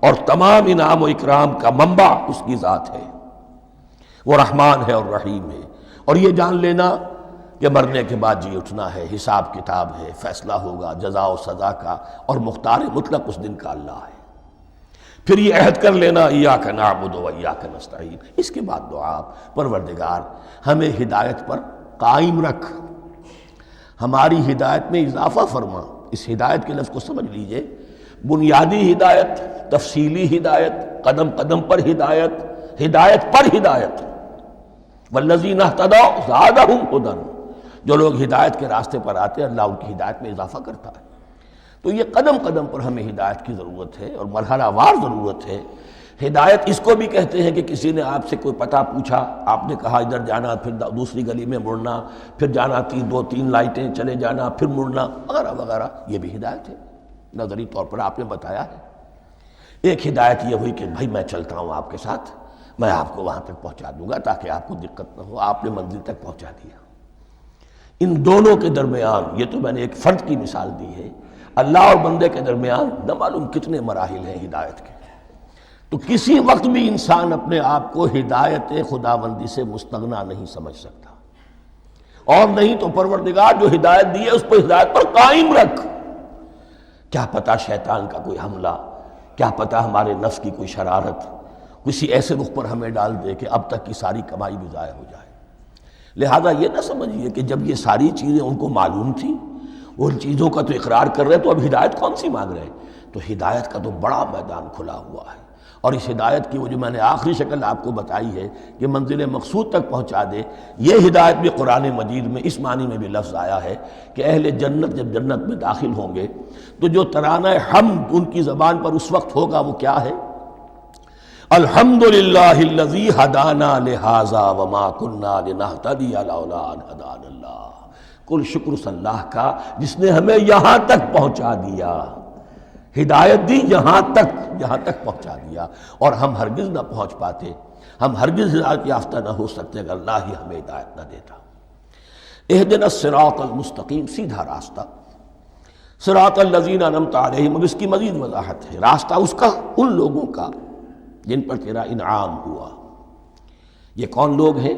اور تمام انعام و اکرام کا منبع اس کی ذات ہے، وہ رحمان ہے اور رحیم ہے، اور یہ جان لینا کہ مرنے کے بعد جی اٹھنا ہے، حساب کتاب ہے، فیصلہ ہوگا جزا و سزا کا، اور مختار مطلق اس دن کا اللہ ہے۔ پھر یہ عہد کر لینا ایاک نعبد و ایاک نستعین۔ اس کے بعد دعا، پروردگار ہمیں ہدایت پر قائم رکھ، ہماری ہدایت میں اضافہ فرما۔ اس ہدایت کے لفظ کو سمجھ لیجئے، بنیادی ہدایت، تفصیلی ہدایت، قدم قدم پر ہدایت، ہدایت پر ہدایت۔ والذین اہتدوا زادہم ھدی، جو لوگ ہدایت کے راستے پر آتے ہیں اللہ ان کی ہدایت میں اضافہ کرتا ہے۔ تو یہ قدم قدم پر ہمیں ہدایت کی ضرورت ہے اور مرحلہ وار ضرورت ہے۔ ہدایت اس کو بھی کہتے ہیں کہ کسی نے آپ سے کوئی پتہ پوچھا، آپ نے کہا ادھر جانا، پھر دوسری گلی میں مڑنا، پھر جانا دو تین لائٹیں چلے جانا، پھر مڑنا، وغیرہ وغیرہ، یہ بھی ہدایت ہے، نظری طور پر آپ نے بتایا ہے۔ ایک ہدایت یہ ہوئی کہ بھائی میں چلتا ہوں آپ کے ساتھ، میں آپ کو وہاں تک پہنچا دوں گا تاکہ آپ کو دقت نہ ہو، آپ نے منزل تک پہنچا دیا۔ ان دونوں کے درمیان، یہ تو میں نے ایک فرد کی مثال دی ہے، اللہ اور بندے کے درمیان نہ معلوم کتنے مراحل ہیں ہدایت کے۔ تو کسی وقت بھی انسان اپنے آپ کو ہدایت خداوندی سے مستغنا نہیں سمجھ سکتا، اور نہیں تو پروردگار جو ہدایت دی ہے اس پر ہدایت پر قائم رکھ۔ کیا پتہ شیطان کا کوئی حملہ کیا پتہ ہمارے نفس کی کوئی شرارت کسی ایسے رخ پر ہمیں ڈال دے کہ اب تک کی ساری کمائی بھی ضائع ہو جائے۔ لہذا یہ نہ سمجھیے کہ جب یہ ساری چیزیں ان کو معلوم تھیں، ان چیزوں کا تو اقرار کر رہے، تو اب ہدایت کون سی مانگ رہے ہیں؟ تو ہدایت کا تو بڑا میدان کھلا ہوا ہے، اور اس ہدایت کی وہ جو میں نے آخری شکل آپ کو بتائی ہے کہ منزل مقصود تک پہنچا دے، یہ ہدایت بھی قرآن مجید میں اس معنی میں بھی لفظ آیا ہے کہ اہل جنت جب جنت میں داخل ہوں گے تو جو ترانہ حمد ان کی زبان پر اس وقت ہوگا وہ کیا ہے؟ الحمدللہ الذی ہدانا لہذا وما کننا لنہتدی لولا ان ہدانا اللہ۔ کل شکر اس اللہ کا جس نے ہمیں یہاں تک پہنچا دیا، ہدایت دی یہاں تک پہنچا دیا، اور ہم ہرگز نہ پہنچ پاتے، ہم ہرگز ہدایت یافتہ نہ ہو سکتے اگر اللہ ہی ہمیں ہدایت نہ دیتا۔ اہدنا الصراط المستقیم، سیدھا راستہ، صراط الذین انعمت علیہم، اب اس کی مزید وضاحت ہے، راستہ اس کا ان لوگوں کا جن پر تیرا انعام ہوا۔ یہ کون لوگ ہیں؟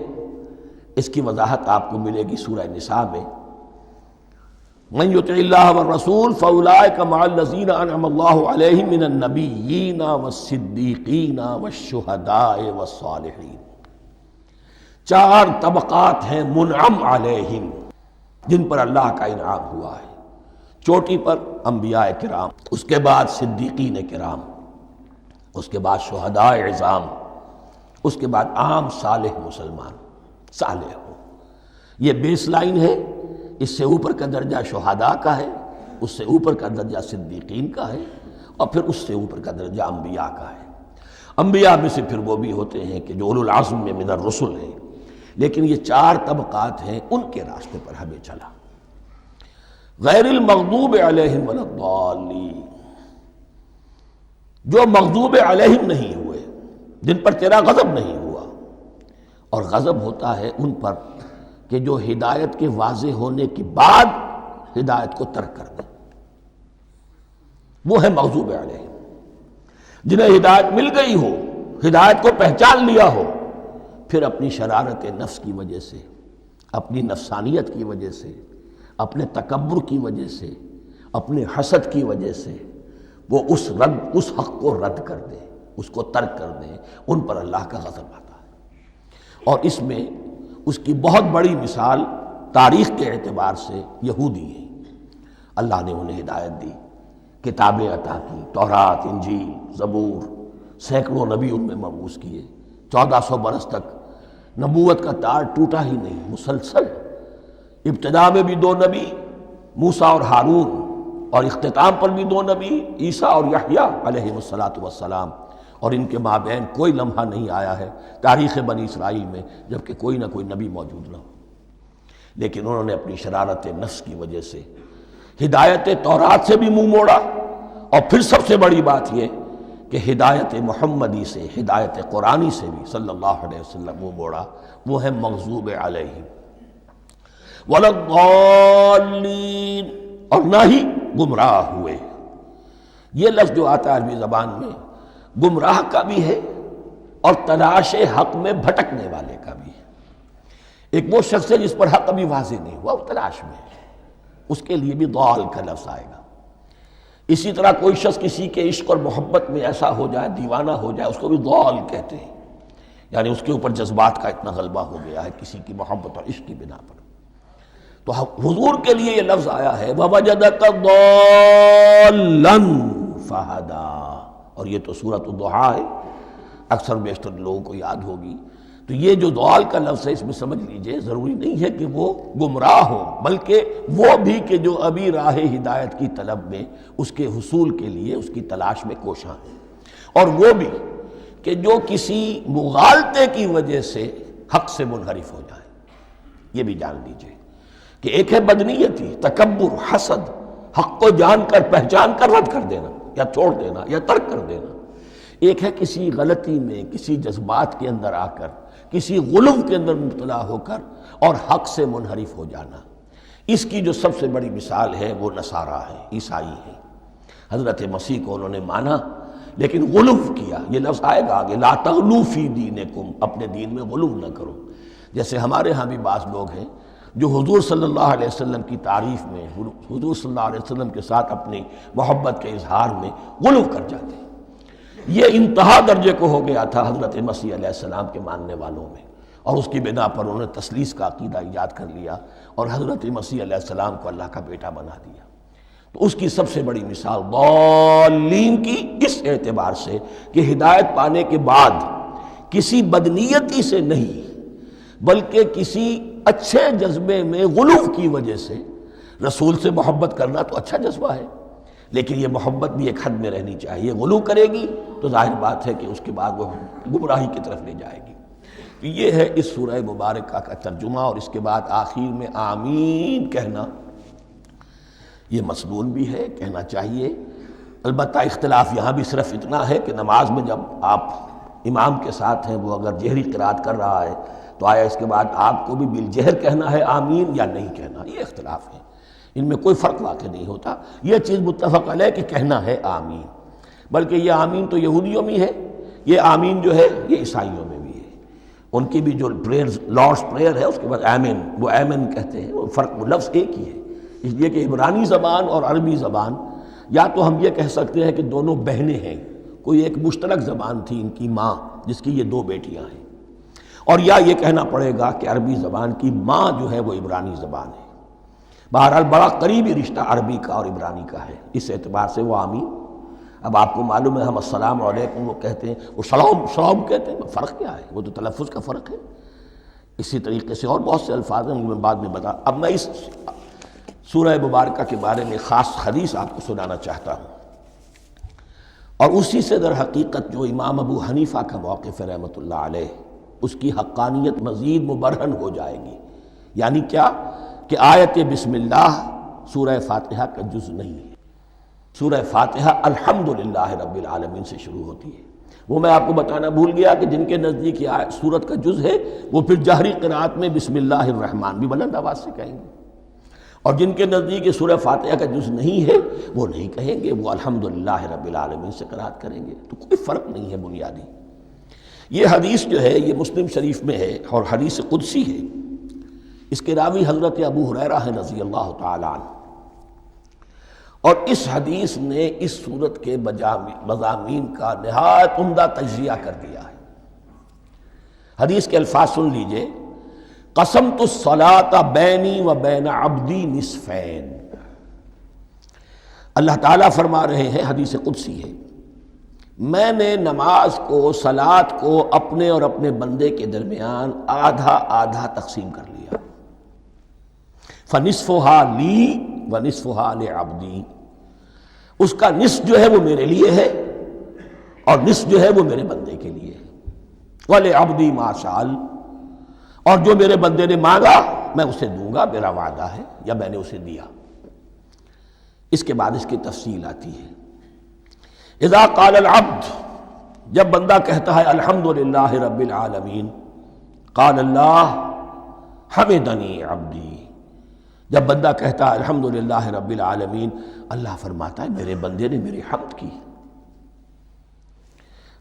اس کی وضاحت آپ کو ملے گی سورہ نساء میں، من یطع اللہ والرسول فاولئک مع الذین انعم اللہ علیہم من النبیین والصدیقین والشہداء والصالحین۔ چار طبقات ہیں منعم علیہم جن پر اللہ کا انعام ہوا ہے۔ چوٹی پر انبیاء کرام، اس کے بعد صدیقین کرام، اس کے بعد شہداء عظام، اس کے بعد عام صالح مسلمان، صالح ہو۔ یہ بیس لائن ہے، اس سے اوپر کا درجہ شہداء کا ہے، اس سے اوپر کا درجہ صدیقین کا ہے، اور پھر اس سے اوپر کا درجہ انبیاء کا ہے۔ انبیاء میں سے پھر وہ بھی ہوتے ہیں کہ جو اولو العزم میں من الرسل ہیں، لیکن یہ چار طبقات ہیں، ان کے راستے پر ہمیں چلا۔ غیر المغضوب علیہم ولا الضالین، جو مغضوب علیہم نہیں ہوئے، جن پر تیرا غضب نہیں ہوا، اور غضب ہوتا ہے ان پر کہ جو ہدایت کے واضح ہونے کے بعد ہدایت کو ترک کر دیں، وہ ہے مغضوب علیہم۔ جنہیں ہدایت مل گئی ہو، ہدایت کو پہچان لیا ہو، پھر اپنی شرارت نفس کی وجہ سے، اپنی نفسانیت کی وجہ سے، اپنے تکبر کی وجہ سے، اپنے حسد کی وجہ سے وہ اس حق کو رد کر دیں، اس کو ترک کر دیں، ان پر اللہ کا غضب آتا ہے۔ اور اس میں اس کی بہت بڑی مثال تاریخ کے اعتبار سے یہودی ہیں۔ اللہ نے انہیں ہدایت دی، کتابیں عطا کی، تورات، انجیل، زبور، سینکڑوں نبی ان میں مبعوث کیے، 1400 برس تک نبوت کا تار ٹوٹا ہی نہیں، مسلسل۔ ابتدا میں بھی 2 نبی، موسیٰ اور ہارون، اور اختتام پر بھی 2 نبی، عیسیٰ اور یحییٰ علیہ السلام، اور ان کے مابین کوئی لمحہ نہیں آیا ہے تاریخ بنی اسرائیل میں جبکہ کوئی نہ کوئی نبی موجود نہ ہو۔ لیکن انہوں نے اپنی شرارت نفس کی وجہ سے ہدایت تورات سے بھی منہ موڑا، اور پھر سب سے بڑی بات یہ کہ ہدایت محمدی سے، ہدایت قرآنی سے بھی صلی اللہ علیہ وسلم منہ موڑا، وہ ہے مغضوب علیہم ولا الضالین، اور نہ ہی گمراہ ہوئے۔ یہ لفظ جو آتا ہے عربی زبان میں گمراہ کا بھی ہے اور تلاش حق میں بھٹکنے والے کا بھی ہے۔ ایک وہ شخص ہے جس پر حق ابھی واضح نہیں ہوا، وہ تلاش میں ہے، اس کے لیے بھی ضال کا لفظ آئے گا۔ اسی طرح کوئی شخص کسی کے عشق اور محبت میں ایسا ہو جائے، دیوانہ ہو جائے، اس کو بھی ضال کہتے ہیں، یعنی اس کے اوپر جذبات کا اتنا غلبہ ہو گیا ہے کسی کی محبت اور عشق کی بنا پر۔ تو حضور کے لیے یہ لفظ آیا ہے وَوَجَدَكَ ضَالًّا فَهَدَىٰ، اور یہ تو سورۃ الضحیٰ ہے، اکثر بیشتر لوگوں کو یاد ہوگی۔ تو یہ جو ضال کا لفظ ہے اس میں سمجھ لیجئے ضروری نہیں ہے کہ وہ گمراہ ہو، بلکہ وہ بھی کہ جو ابھی راہ ہدایت کی طلب میں، اس کے حصول کے لیے اس کی تلاش میں کوشاں ہیں، اور وہ بھی کہ جو کسی مغالطے کی وجہ سے حق سے منحرف ہو جائے۔ یہ بھی جان لیجئے کہ ایک ہے بدنیتی، تکبر، حسد، حق کو جان کر پہچان کر رد کر دینا یا چھوڑ دینا یا ترک کر دینا، ایک ہے کسی غلطی میں، کسی جذبات کے اندر آ کر، کسی غلو کے اندر مبتلا ہو کر اور حق سے منحرف ہو جانا۔ اس کی جو سب سے بڑی مثال ہے وہ نصارہ ہے، عیسائی ہے۔ حضرت مسیح کو انہوں نے مانا لیکن غلو کیا، یہ لفظ آئے گا آگے، لا تغلو فی دینکم، اپنے دین میں غلو نہ کرو۔ جیسے ہمارے ہاں بھی بعض لوگ ہیں جو حضور صلی اللہ علیہ وسلم کی تعریف میں، حضور صلی اللہ علیہ وسلم کے ساتھ اپنی محبت کے اظہار میں غلو کر جاتے ہیں، یہ انتہا درجے کو ہو گیا تھا حضرت مسیح علیہ السلام کے ماننے والوں میں، اور اس کی بنا پر انہوں نے تثلیث کا عقیدہ ایجاد کر لیا اور حضرت مسیح علیہ السلام کو اللہ کا بیٹا بنا دیا۔ تو اس کی سب سے بڑی مثال ضالین کی اس اعتبار سے کہ ہدایت پانے کے بعد کسی بدنیتی سے نہیں بلکہ کسی اچھے جذبے میں غلو کی وجہ سے رسول سے محبت کرنا تو اچھا جذبہ ہے، لیکن یہ محبت بھی ایک حد میں رہنی چاہیے۔ غلو کرے گی تو ظاہر بات ہے کہ اس کے بعد وہ گمراہی کی طرف لے جائے گی۔ تو یہ ہے اس سورہ مبارکہ کا ترجمہ، اور اس کے بعد آخر میں آمین کہنا یہ مسنون بھی ہے، کہنا چاہیے۔ البتہ اختلاف یہاں بھی صرف اتنا ہے کہ نماز میں جب آپ امام کے ساتھ ہیں، وہ اگر جہری قرات کر رہا ہے تو آیا اس کے بعد آپ کو بھی بالجہر کہنا ہے آمین یا نہیں کہنا، یہ اختلاف ہے، ان میں کوئی فرق واقع نہیں ہوتا۔ یہ چیز متفق علیہ کہ کہنا ہے آمین، بلکہ یہ آمین تو یہودیوں میں ہے، یہ آمین جو ہے یہ عیسائیوں میں بھی ہے۔ ان کی بھی جو پریئر لارڈس پریئر ہے اس کے بعد آمین، وہ آمین کہتے ہیں، وہ فرق وہ لفظ ایک ہی ہے، اس لیے کہ عبرانی زبان اور عربی زبان یا تو ہم یہ کہہ سکتے ہیں کہ دونوں بہنیں ہیں، کوئی ایک مشترک زبان تھی ان کی ماں جس کی یہ دو بیٹیاں ہیں، اور یا یہ کہنا پڑے گا کہ عربی زبان کی ماں جو ہے وہ عبرانی زبان ہے۔ بہرحال بڑا قریبی رشتہ عربی کا اور عبرانی کا ہے، اس اعتبار سے وہ آمین۔ اب آپ کو معلوم ہے ہم السلام علیکم وہ کہتے ہیں، وہ سلام کہتے ہیں، فرق کیا ہے؟ وہ تو تلفظ کا فرق ہے۔ اسی طریقے سے اور بہت سے الفاظ ہیں، میں بعد میں بتا۔ اب میں اس سورہ مبارکہ کے بارے میں خاص حدیث آپ کو سنانا چاہتا ہوں، اور اسی سے در حقیقت جو امام ابو حنیفہ کا موقف ہے رحمۃ اللہ علیہ، اس کی حقانیت مزید مبرہن ہو جائے گی۔ یعنی کیا کہ آیت بسم اللہ سورہ فاتحہ کا جز نہیں ہے۔ سورہ فاتحہ الحمدللہ رب العالمین سے شروع ہوتی ہے۔ وہ میں آپ کو بتانا بھول گیا کہ جن کے نزدیک یہ سورت کا جز ہے وہ پھر جہری قرات میں بسم اللہ الرحمن بھی بلند آواز سے کہیں گے، اور جن کے نزدیک یہ سورہ فاتحہ کا جز نہیں ہے وہ نہیں کہیں گے، وہ الحمدللہ رب العالمین سے قرات کریں گے۔ تو کوئی فرق نہیں ہے بنیادی۔ یہ حدیث جو ہے یہ مسلم شریف میں ہے اور حدیث قدسی ہے۔ اس کے راوی حضرت ابو ہریرہ ہیں رضی اللہ تعالیٰ عنہ، اور اس حدیث نے اس سورت کے مضامین کا نہایت عمدہ تجزیہ کر دیا ہے۔ حدیث کے الفاظ سن لیجئے، قسمت الصلاۃ بینی و بین عبدی نصفین۔ اللہ تعالیٰ فرما رہے ہیں، حدیث قدسی ہے، میں نے نماز کو، صلاۃ کو اپنے اور اپنے بندے کے درمیان آدھا آدھا تقسیم کر لیا۔ فنصفها لی ونصفها لعبدی، اس کا نصف جو ہے وہ میرے لیے ہے اور نصف جو ہے وہ میرے بندے کے لیے ہے۔ وَلِعَبْدِي مَا سَأَلَ، اور جو میرے بندے نے مانگا میں اسے دوں گا، میرا وعدہ ہے یا میں نے اسے دیا۔ اس کے بعد اس کی تفصیل آتی ہے، اذا قال العبد، جب بندہ کہتا ہے الحمدللہ رب العالمین، قال اللہ حمدنی عبدی، جب بندہ کہتا ہے الحمدللہ رب العالمین، اللہ فرماتا ہے میرے بندے نے میری حمد کی۔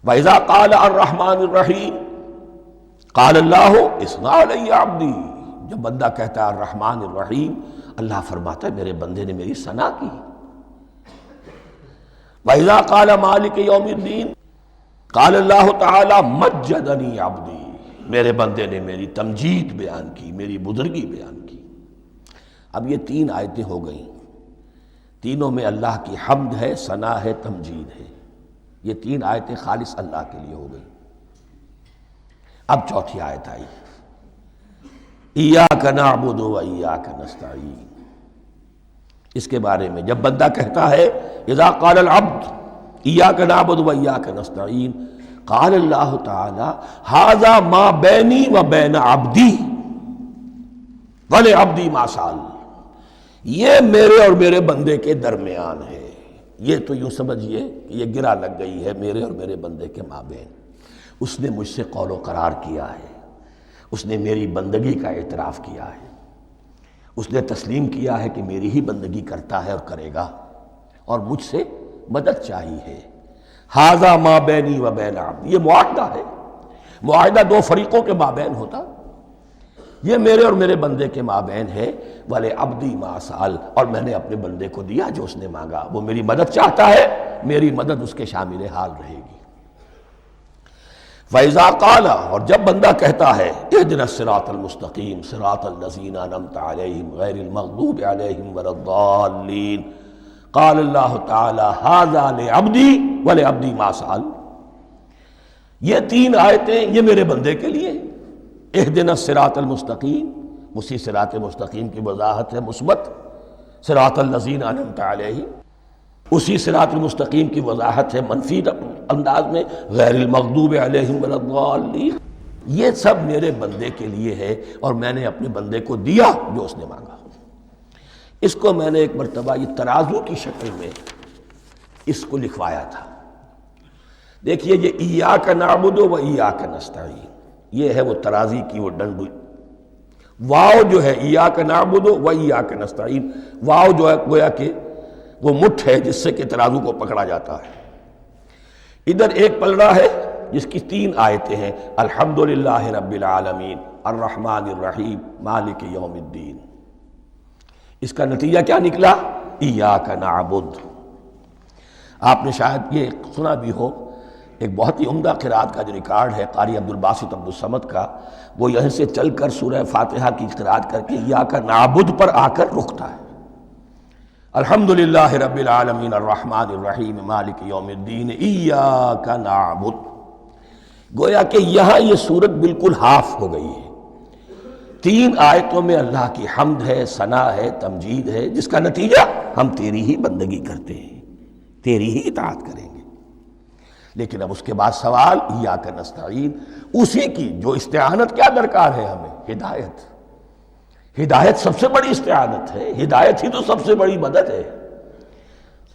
وَإِذَا قَالَ الرَّحْمَنِ الرَّحِيمِ قَالَ اللَّهُ اثْنَى عَلَيَّ عَبْدِي، جب بندہ کہتا ہے الرحمن الرحیم، اللہ فرماتا ہے میرے بندے نے میری ثنا کی۔ وَإِذَا قَالَ مَالِكِ يَوْمِ الدِّينِ قَالَ اللَّهُ تَعَالَى مَجَّدَنِي عَبْدِي، میرے بندے نے میری تمجید بیان کی، میری بزرگی بیان کی۔ اب یہ تین آیتیں ہو گئیں، تینوں میں اللہ کی حمد ہے، ثنا ہے، تمجید ہے۔ یہ تین آیتیں خالص اللہ کے لیے ہو گئیں۔ اب چوتھی آیت آئی، ایاک نعبد و ایاک نستعین۔ اس کے بارے میں جب بندہ کہتا ہے اذا قال العبد ایاک نعبد و ایاک نستعین، قال اللہ تعالی ھذا ما بینی و بین عبدی ولعبدی ما سأل، یہ میرے اور میرے بندے کے درمیان ہے۔ یہ تو یوں سمجھیے کہ یہ گرہ لگ گئی ہے میرے اور میرے بندے کے مابین۔ اس نے مجھ سے قول و قرار کیا ہے، اس نے میری بندگی کا اعتراف کیا ہے، اس نے تسلیم کیا ہے کہ میری ہی بندگی کرتا ہے اور کرے گا، اور مجھ سے مدد چاہیے ہے۔ ھذا ما بینی و بین عبدی، یہ معاہدہ ہے، معاہدہ دو فریقوں کے مابین ہوتا، یہ میرے اور میرے بندے کے مابین ہے۔ وَلِعَبْدِي مَا سَأَلَ، اور میں نے اپنے بندے کو دیا جو اس نے مانگا، وہ میری مدد چاہتا ہے، میری مدد اس کے شامل حال رہے گی۔ فَإِذَا قَالَ، اور جب بندہ کہتا ہے اهْدِنَا الصِّرَاطَ الْمُسْتَقِيمَ صِرَاطَ الَّذِينَ أَنْعَمْتَ عَلَيْهِمْ غَيْرِ الْمَغْضُوبِ عَلَيْهِمْ وَلَا الضَّالِّينَ قال اللہ تعالی هَذَا لِعَبْدِي وَلِعَبْدِي مَا سَأَلَ، یہ تین آیتیں یہ میرے بندے کے لیے ہیں۔ اهْدِنَا الصِّرَاطَ الْمُسْتَقِيمَ، اسی صراط مستقیم کی وضاحت ہے مثبت، صراط الذین انعمت علیہم، اسی صراط المستقیم کی وضاحت ہے منفی انداز میں، غیر المغضوب علیہم ولا الضالین۔ یہ سب میرے بندے کے لیے ہے اور میں نے اپنے بندے کو دیا جو اس نے مانگا۔ اس کو میں نے ایک مرتبہ یہ ترازو کی شکل میں اس کو لکھوایا تھا۔ دیکھیے یہ ایاک نعبد و ایاک نستعین، یہ ہے وہ ترازی کی وہ ڈنڈی۔ واو جو ہے ایاک نعبد و ایاک نستعین، واو جو ہے گویا کہ وہ مٹھ ہے جس سے کہ ترازو کو پکڑا جاتا ہے۔ ادھر ایک پلڑا ہے جس کی تین آیتیں ہیں، الحمدللہ رب العالمین الرحمن الرحیم مالک یوم الدین۔ اس کا نتیجہ کیا نکلا؟ ایاک نعبد۔ آپ نے شاید یہ سنا بھی ہو، ایک بہت ہی عمدہ قرات کا جو ریکارڈ ہے قاری عبدالباسط عبدالصمد کا، وہ یہیں سے چل کر سورہ فاتحہ کی قرات کر کے ایاک نعبد پر آ کر رکتا ہے۔ الحمدللہ رب العالمین الرحمن الرحیم مالک یوم الدین ایاک نعبد۔ گویا کہ یہاں یہ صورت بالکل ہاف ہو گئی ہے۔ تین آیتوں میں اللہ کی حمد ہے، ثنا ہے، تمجید ہے، جس کا نتیجہ ہم تیری ہی بندگی کرتے ہیں، تیری ہی اطاعت کریں گے۔ لیکن اب اس کے بعد سوال ایاک نستعین، اسی کی جو استعانت کیا درکار ہے ہمیں؟ ہدایت۔ ہدایت سب سے بڑی استعانت ہے، ہدایت ہی تو سب سے بڑی مدد ہے۔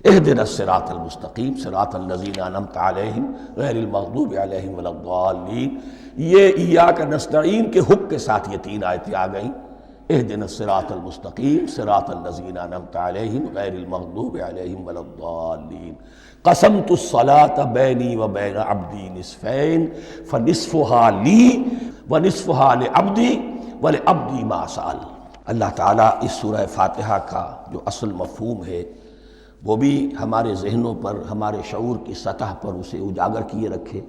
اهدنا الصراط المستقیم صراط الذین انعمت علیہم غیر المغضوب علیہم ولا الضالین۔ یہ ایاک نستعین کے حق کے ساتھ یہ تین آیتیں آ گئیں، اهدنا الصراط المستقیم صراط الذین انعمت علیہم غیر المغضوب علیہم ولا الضالین۔ قسمت الصلاة بینی و بین عبدی نصفین فنصفها لی ونصفها لعبدی وَلِعَبْدِي مَا سَأَلَ۔ اللہ تعالیٰ اس سورہ فاتحہ کا جو اصل مفہوم ہے وہ بھی ہمارے ذہنوں پر، ہمارے شعور کی سطح پر اسے اجاگر کیے رکھے،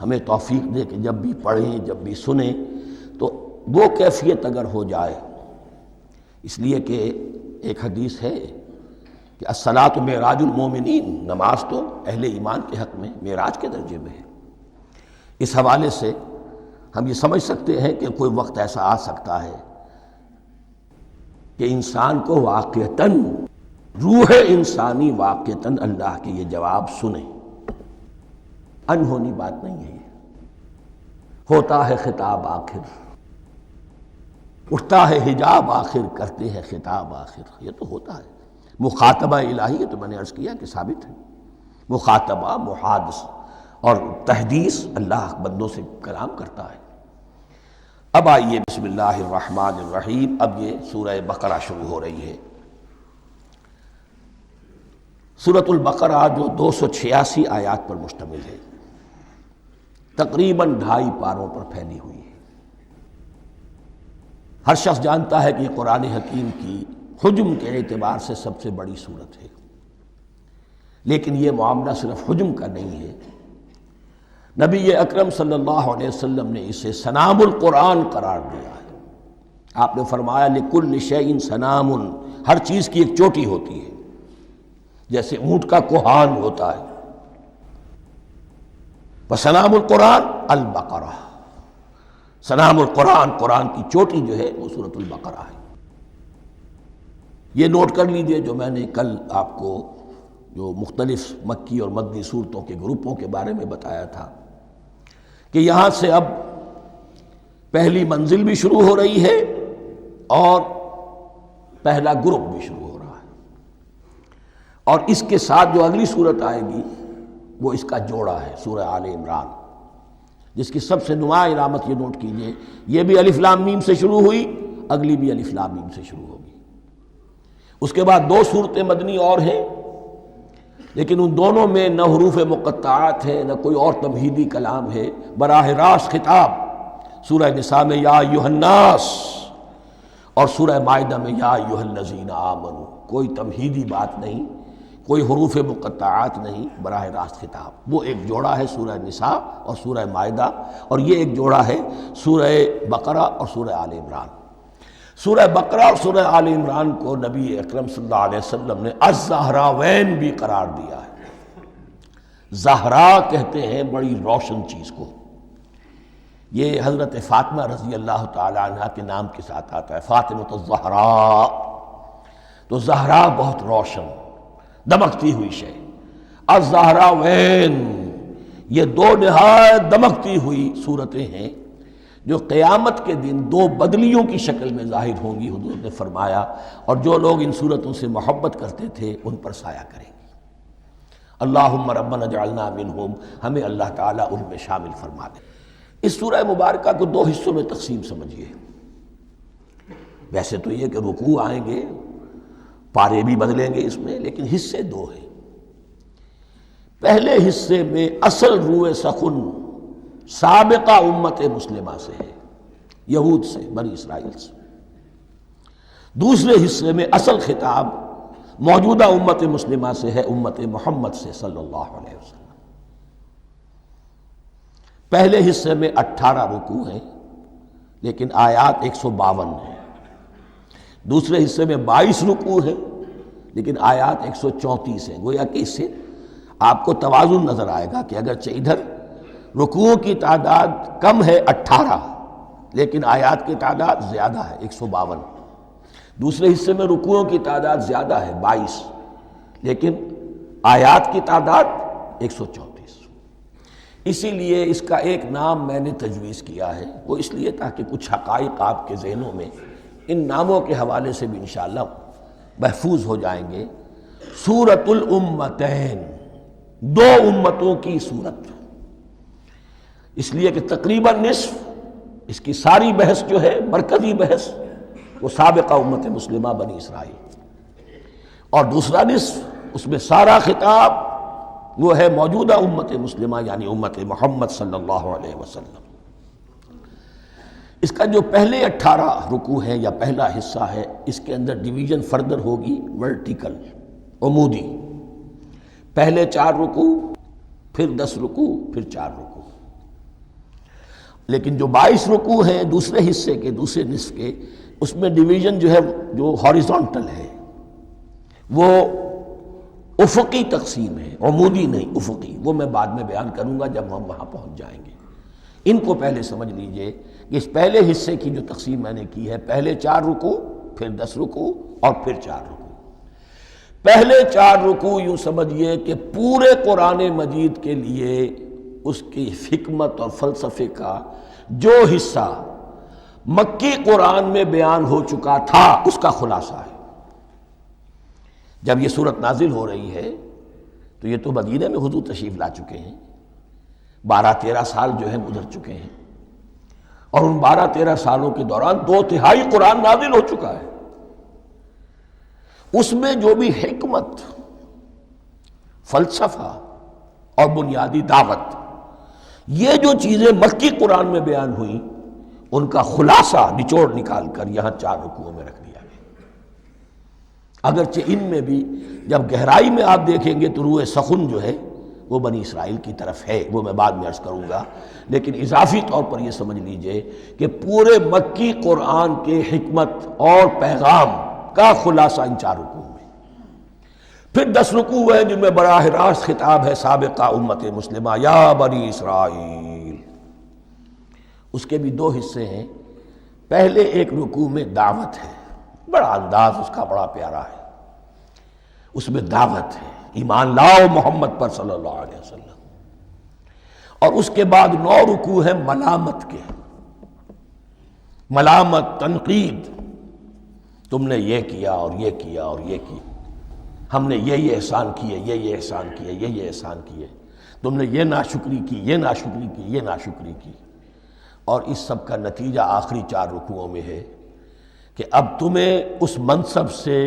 ہمیں توفیق دے کہ جب بھی پڑھیں، جب بھی سنیں تو وہ کیفیت اگر ہو جائے۔ اس لیے کہ ایک حدیث ہے کہ الصلاۃ معراج المومنین، نماز تو اہل ایمان کے حق میں معراج کے درجے میں ہے۔ اس حوالے سے ہم یہ سمجھ سکتے ہیں کہ کوئی وقت ایسا آ سکتا ہے کہ انسان کو واقعتاً، روح انسانی واقعتاً اللہ کے یہ جواب سنے۔ انہونی بات نہیں ہے، یہ ہوتا ہے خطاب آخر، اٹھتا ہے حجاب آخر، کرتے ہیں خطاب آخر، یہ تو ہوتا ہے۔ مخاطبہ الہی، یہ تو میں نے عرض کیا کہ ثابت ہے، مخاطبہ، محادث اور تحدیث، اللہ بندوں سے کلام کرتا ہے۔ اب آئیے بسم اللہ الرحمن الرحیم، اب یہ سورہ بقرہ شروع ہو رہی ہے۔ سورۃ البقرہ جو 286 آیات پر مشتمل ہے، تقریباً 2.5 پاروں پر پھیلی ہوئی ہے۔ ہر شخص جانتا ہے کہ یہ قرآن حکیم کی حجم کے اعتبار سے سب سے بڑی سورت ہے، لیکن یہ معاملہ صرف حجم کا نہیں ہے۔ نبی اکرم صلی اللہ علیہ وسلم نے اسے سنام القرآن قرار دیا ہے۔ آپ نے فرمایا لکل شیء سنام، ہر چیز کی ایک چوٹی ہوتی ہے، جیسے اونٹ کا کوہان ہوتا ہے۔ وسنام القرآن البقرہ، سنام القرآن، قرآن کی چوٹی جو ہے وہ سورۃ البقرہ ہے۔ یہ نوٹ کر لیجئے جو میں نے کل آپ کو جو مختلف مکی اور مدنی صورتوں کے گروپوں کے بارے میں بتایا تھا کہ یہاں سے اب پہلی منزل بھی شروع ہو رہی ہے اور پہلا گروپ بھی شروع ہو رہا ہے، اور اس کے ساتھ جو اگلی صورت آئے گی وہ اس کا جوڑا ہے، سورہ آل عمران، جس کی سب سے نمایاں علامت یہ نوٹ کیجئے، یہ بھی الف لام میم سے شروع ہوئی، اگلی بھی الف لام میم سے شروع ہوگی۔ اس کے بعد 2 صورتیں مدنی اور ہیں، لیکن ان دونوں میں نہ حروف مقطعات ہے، نہ کوئی اور تمہیدی کلام ہے، براہ راست خطاب سورہ نساء میں یا ایھا الناس اور سورہ مائدہ میں یا ایھا الذین آمنوا، کوئی تمہیدی بات نہیں، کوئی حروف مقطعات نہیں، براہ راست خطاب۔ وہ ایک جوڑا ہے سورہ نساء اور سورہ مائدہ، اور یہ ایک جوڑا ہے سورہ بقرہ اور سورہ آل عمران۔ سورہ بقرہ اور سورہ آل عمران کو نبی اکرم صلی اللہ علیہ وسلم نے الزہراوین بھی قرار دیا ہے۔ زہرا کہتے ہیں بڑی روشن چیز کو۔ یہ حضرت فاطمہ رضی اللہ تعالی عنہ کے نام کے ساتھ آتا ہے، فاطمۃ الزہراء۔ تو زہرا بہت روشن، دمکتی ہوئی شے۔ الزہراوین، یہ دو نہایت دمکتی ہوئی صورتیں ہیں جو قیامت کے دن دو بدلیوں کی شکل میں ظاہر ہوں گی، حضور نے فرمایا، اور جو لوگ ان صورتوں سے محبت کرتے تھے ان پر سایہ کریں گی۔ اللہم ربنا اجعلنا منہم، ہمیں اللہ تعالیٰ ان میں شامل فرما دے۔ اس سورہ مبارکہ کو دو حصوں میں تقسیم سمجھیے۔ ویسے تو یہ کہ رکوع آئیں گے، پارے بھی بدلیں گے اس میں، لیکن حصے دو ہیں۔ پہلے حصے میں اصل روئے سخن سابقہ امت مسلمہ سے ہے، یہود سے، بنی اسرائیل سے۔ دوسرے حصے میں اصل خطاب موجودہ امت مسلمہ سے ہے، امت محمد سے صلی اللہ علیہ وسلم۔ پہلے حصے میں 18 رکوع ہیں لیکن آیات 152 ہیں۔ دوسرے حصے میں 22 رکوع ہیں لیکن آیات 134 ہیں۔ گویا کہ اس سے آپ کو توازن نظر آئے گا کہ اگرچہ ادھر رکوعوں کی تعداد کم ہے 18 لیکن آیات کی تعداد زیادہ ہے 152۔ دوسرے حصے میں رکوعوں کی تعداد زیادہ ہے 22 لیکن آیات کی تعداد 134۔ اسی لیے اس کا ایک نام میں نے تجویز کیا ہے، وہ اس لیے تاکہ کچھ حقائق آپ کے ذہنوں میں ان ناموں کے حوالے سے بھی انشاءاللہ محفوظ ہو جائیں گے۔ سورۃ الامتین، دو امتوں کی صورت، اس لیے کہ تقریباً نصف اس کی ساری بحث جو ہے، مرکزی بحث، وہ سابقہ امت مسلمہ بنی اسرائیل، اور دوسرا نصف اس میں سارا خطاب وہ ہے موجودہ امت مسلمہ یعنی امت محمد صلی اللہ علیہ وسلم۔ اس کا جو پہلے 18 رکوع ہے یا پہلا حصہ ہے، اس کے اندر ڈویژن فردر ہوگی ورٹیکل، عمودی۔ پہلے 4 رکوع، پھر 10 رکوع، پھر 4 رکوع۔ لیکن جو 22 رکوع ہیں دوسرے حصے کے، دوسرے نصف کے، اس میں ڈویژن جو ہے جو ہاریزونٹل ہے، وہ افقی تقسیم ہے، عمودی نہیں، افقی۔ وہ میں بعد میں بیان کروں گا جب ہم وہاں پہنچ جائیں گے۔ ان کو پہلے سمجھ لیجئے کہ اس پہلے حصے کی جو تقسیم میں نے کی ہے، پہلے 4 رکوع، پھر 10 رکوع اور پھر 4 رکوع۔ پہلے 4 رکوع یوں سمجھیے کہ پورے قرآن مجید کے لیے اس کی حکمت اور فلسفے کا جو حصہ مکی قرآن میں بیان ہو چکا تھا اس کا خلاصہ ہے۔ جب یہ صورت نازل ہو رہی ہے تو یہ تو مدینہ میں حضور تشریف لا چکے ہیں، 12-13 سال جو ہیں گزر چکے ہیں، اور ان 12-13 سالوں کے دوران 2/3 قرآن نازل ہو چکا ہے۔ اس میں جو بھی حکمت، فلسفہ اور بنیادی دعوت، یہ جو چیزیں مکی قرآن میں بیان ہوئیں، ان کا خلاصہ نچوڑ نکال کر یہاں 4 رکوعوں میں رکھ دیا گیا۔ اگرچہ ان میں بھی جب گہرائی میں آپ دیکھیں گے تو روح سخن جو ہے وہ بنی اسرائیل کی طرف ہے، وہ میں بعد میں عرض کروں گا، لیکن اضافی طور پر یہ سمجھ لیجئے کہ پورے مکی قرآن کے حکمت اور پیغام کا خلاصہ ان 4 رکوعوں میں۔ پھر 10 رکوع ہیں جن میں براہ راست خطاب ہے سابقہ امت مسلمہ، یا بنی اسرائیل۔ اس کے بھی 2 حصے ہیں۔ پہلے ایک رکوع میں دعوت ہے، بڑا انداز اس کا بڑا پیارا ہے، اس میں دعوت ہے، ایمان لاؤ محمد پر صلی اللہ علیہ وسلم۔ اور اس کے بعد 9 رکوع ہیں ملامت کے، ملامت، تنقید، تم نے یہ کیا اور یہ کیا اور یہ کیا، ہم نے یہ احسان کیے، یہ احسان کیے، یہ احسان کیے، تم نے یہ ناشکری کی، یہ ناشکری کی، یہ ناشکری کی۔ اور اس سب کا نتیجہ آخری 4 رکوعوں میں ہے کہ اب تمہیں اس منصب سے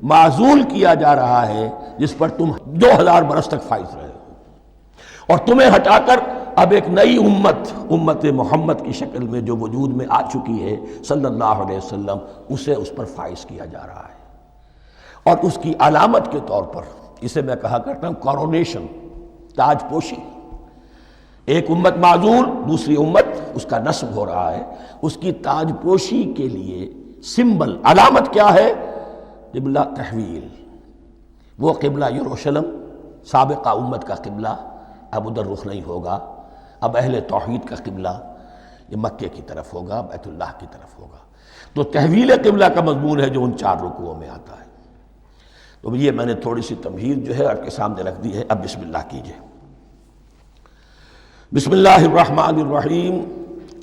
معزول کیا جا رہا ہے جس پر تم 2000 برس تک فائز رہے ہو، اور تمہیں ہٹا کر اب ایک نئی امت محمد کی شکل میں جو وجود میں آ چکی ہے صلی اللہ علیہ وسلم، اسے اس پر فائز کیا جا رہا ہے۔ اور اس کی علامت کے طور پر اسے میں کہا کرتا ہوں کورونیشن، تاج پوشی۔ ایک امت معذور، دوسری امت اس کا نسب ہو رہا ہے، اس کی تاج پوشی کے لیے سمبل، علامت کیا ہے؟ قبلہ تحویل۔ وہ قبلہ یروشلم سابقہ امت کا قبلہ اب ادھر رخ نہیں ہوگا، اب اہل توحید کا قبلہ یہ مکے کی طرف ہوگا، بیت اللہ کی طرف ہوگا۔ تو تحویل قبلہ کا مضمون ہے جو ان 4 رکوعوں میں آتا ہے۔ تو یہ میں نے تھوڑی سی تمہید جو ہے آپ کے سامنے رکھ دی ہے۔ اب بسم اللہ کیجئے۔ بسم اللہ الرحمن الرحیم۔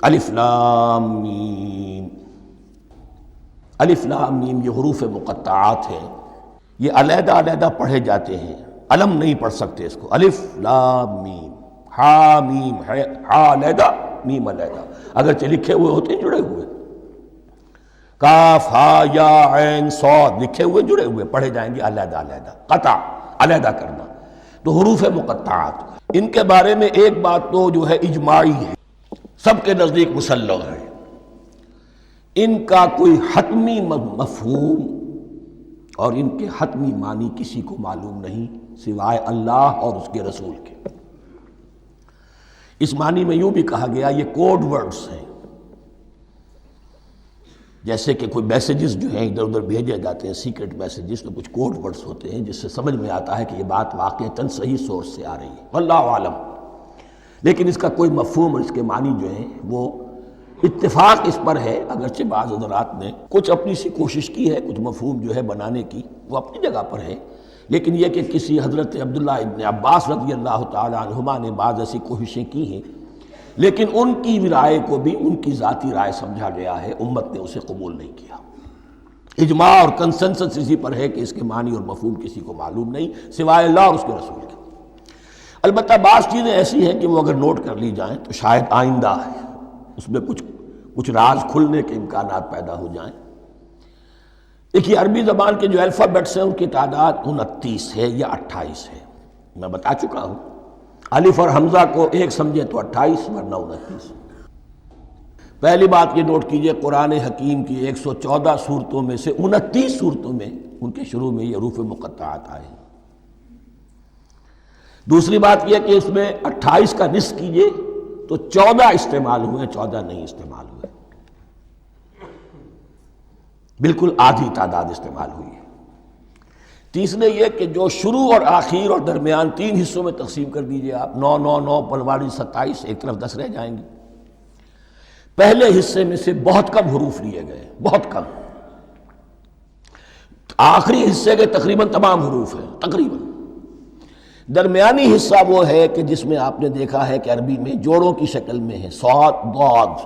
الف لام میم۔ الف لام میم یہ حروف مقطعات ہیں، یہ علیحدہ علیحدہ پڑھے جاتے ہیں، علم نہیں پڑھ سکتے اس کو۔ الف لام میم، ہا میم ہے، ہا علیحدہ میم علیحدہ، اگرچہ لکھے ہوئے ہوتے ہیں جڑے ہوئے، کاف ہا یا عین صاد لکھے ہوئے جڑے ہوئے، پڑھے جائیں گے علیحدہ علیحدہ، قطع علیحدہ کرنا۔ تو حروف مقطعات ان کے بارے میں ایک بات تو جو ہے اجماعی ہے، سب کے نزدیک مسلم ہے، ان کا کوئی حتمی مفہوم اور ان کے حتمی معنی کسی کو معلوم نہیں سوائے اللہ اور اس کے رسول کے۔ اس معنی میں یوں بھی کہا گیا یہ کوڈ ورڈز ہیں، جیسے کہ کوئی میسیجز جو ہیں ادھر ادھر بھیجے جاتے ہیں، سیکرٹ میسیجز، تو کچھ کوڈ ورڈز ہوتے ہیں جس سے سمجھ میں آتا ہے کہ یہ بات واقعتاً صحیح سورس سے آ رہی ہے، واللہ عالم۔ لیکن اس کا کوئی مفہوم اور اس کے معنی جو ہیں وہ اتفاق اس پر ہے، اگرچہ بعض حضرات نے کچھ اپنی سی کوشش کی ہے، کچھ مفہوم جو ہے بنانے کی، وہ اپنی جگہ پر ہے، لیکن یہ کہ کسی حضرت عبداللہ ابن عباس رضی اللہ تعالی عنہما نے بعض ایسی کوششیں کی ہیں، لیکن ان کی رائے کو بھی ان کی ذاتی رائے سمجھا گیا ہے، امت نے اسے قبول نہیں کیا۔ اجماع اور کنسنسس اسی پر ہے کہ اس کے معنی اور مفہوم کسی کو معلوم نہیں سوائے اللہ اور اس کے رسول کے۔ البتہ بعض چیزیں ایسی ہیں کہ وہ اگر نوٹ کر لی جائیں تو شاید آئندہ ہے اس میں کچھ راز کھلنے کے امکانات پیدا ہو جائیں۔ دیکھیے عربی زبان کے جو الفابیٹس ہیں ان کی تعداد 29 ہے یا 28 ہے، میں بتا چکا ہوں۔ الف اور حمزہ کو ایک سمجھے تو 28 ورنہ 29۔ پہلی بات یہ نوٹ کیجئے قرآن حکیم کی 114 صورتوں میں سے 29 صورتوں میں ان کے شروع میں یہ حروف مقطعات آئے ہیں۔ دوسری بات یہ کہ اس میں 28 کا نصف کیجئے تو 14 استعمال ہوئے، 14 نہیں استعمال ہوئے، بالکل آدھی تعداد استعمال ہوئی ہے۔ تیسرے یہ کہ جو شروع اور آخر اور درمیان 3 حصوں میں تقسیم کر دیجئے آپ، 9 9 9 پلواڑی 27، ایک طرف 10 رہ جائیں گے۔ پہلے حصے میں سے بہت کم حروف لیے گئے، بہت کم، آخری حصے کے تقریباً تمام حروف ہیں تقریباً۔ درمیانی حصہ وہ ہے کہ جس میں آپ نے دیکھا ہے کہ عربی میں جوڑوں کی شکل میں ہے، صاد ضاد،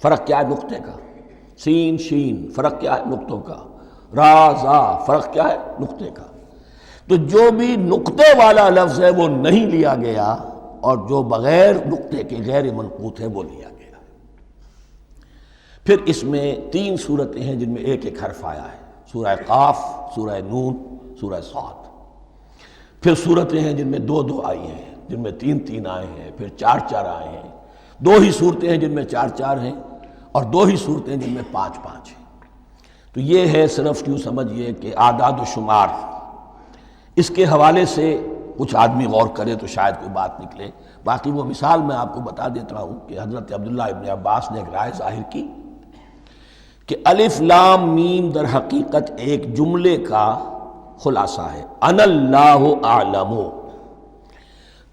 فرق کیا ہے نقطے کا، سین شین فرق کیا ہے نقطوں کا، را زا فرق کیا ہے نقطے کا۔ تو جو بھی نقطے والا لفظ ہے وہ نہیں لیا گیا، اور جو بغیر نقطے کے غیر منقوط ہے وہ لیا گیا۔ پھر اس میں 3 صورتیں ہیں جن میں ایک ایک حرف آیا ہے، سورہ قاف، سورہ نون، سورہ صاد۔ پھر صورتیں ہیں جن میں 2 2 آئی ہیں، جن میں 3 3 آئے ہیں، پھر 4 4 آئے ہیں، 2 ہی صورتیں ہیں جن میں 4 4 ہیں، اور 2 ہی صورتیں جن میں 5 5 ہیں۔ تو یہ ہے صرف کیوں سمجھئے کہ اعداد و شمار، اس کے حوالے سے کچھ آدمی غور کرے تو شاید کوئی بات نکلے۔ باقی وہ مثال میں آپ کو بتا دیتا ہوں کہ حضرت عبداللہ ابن عباس نے ایک رائے ظاہر کی کہ الف لام میم در حقیقت ایک جملے کا خلاصہ ہے، انا اللہ اعلم۔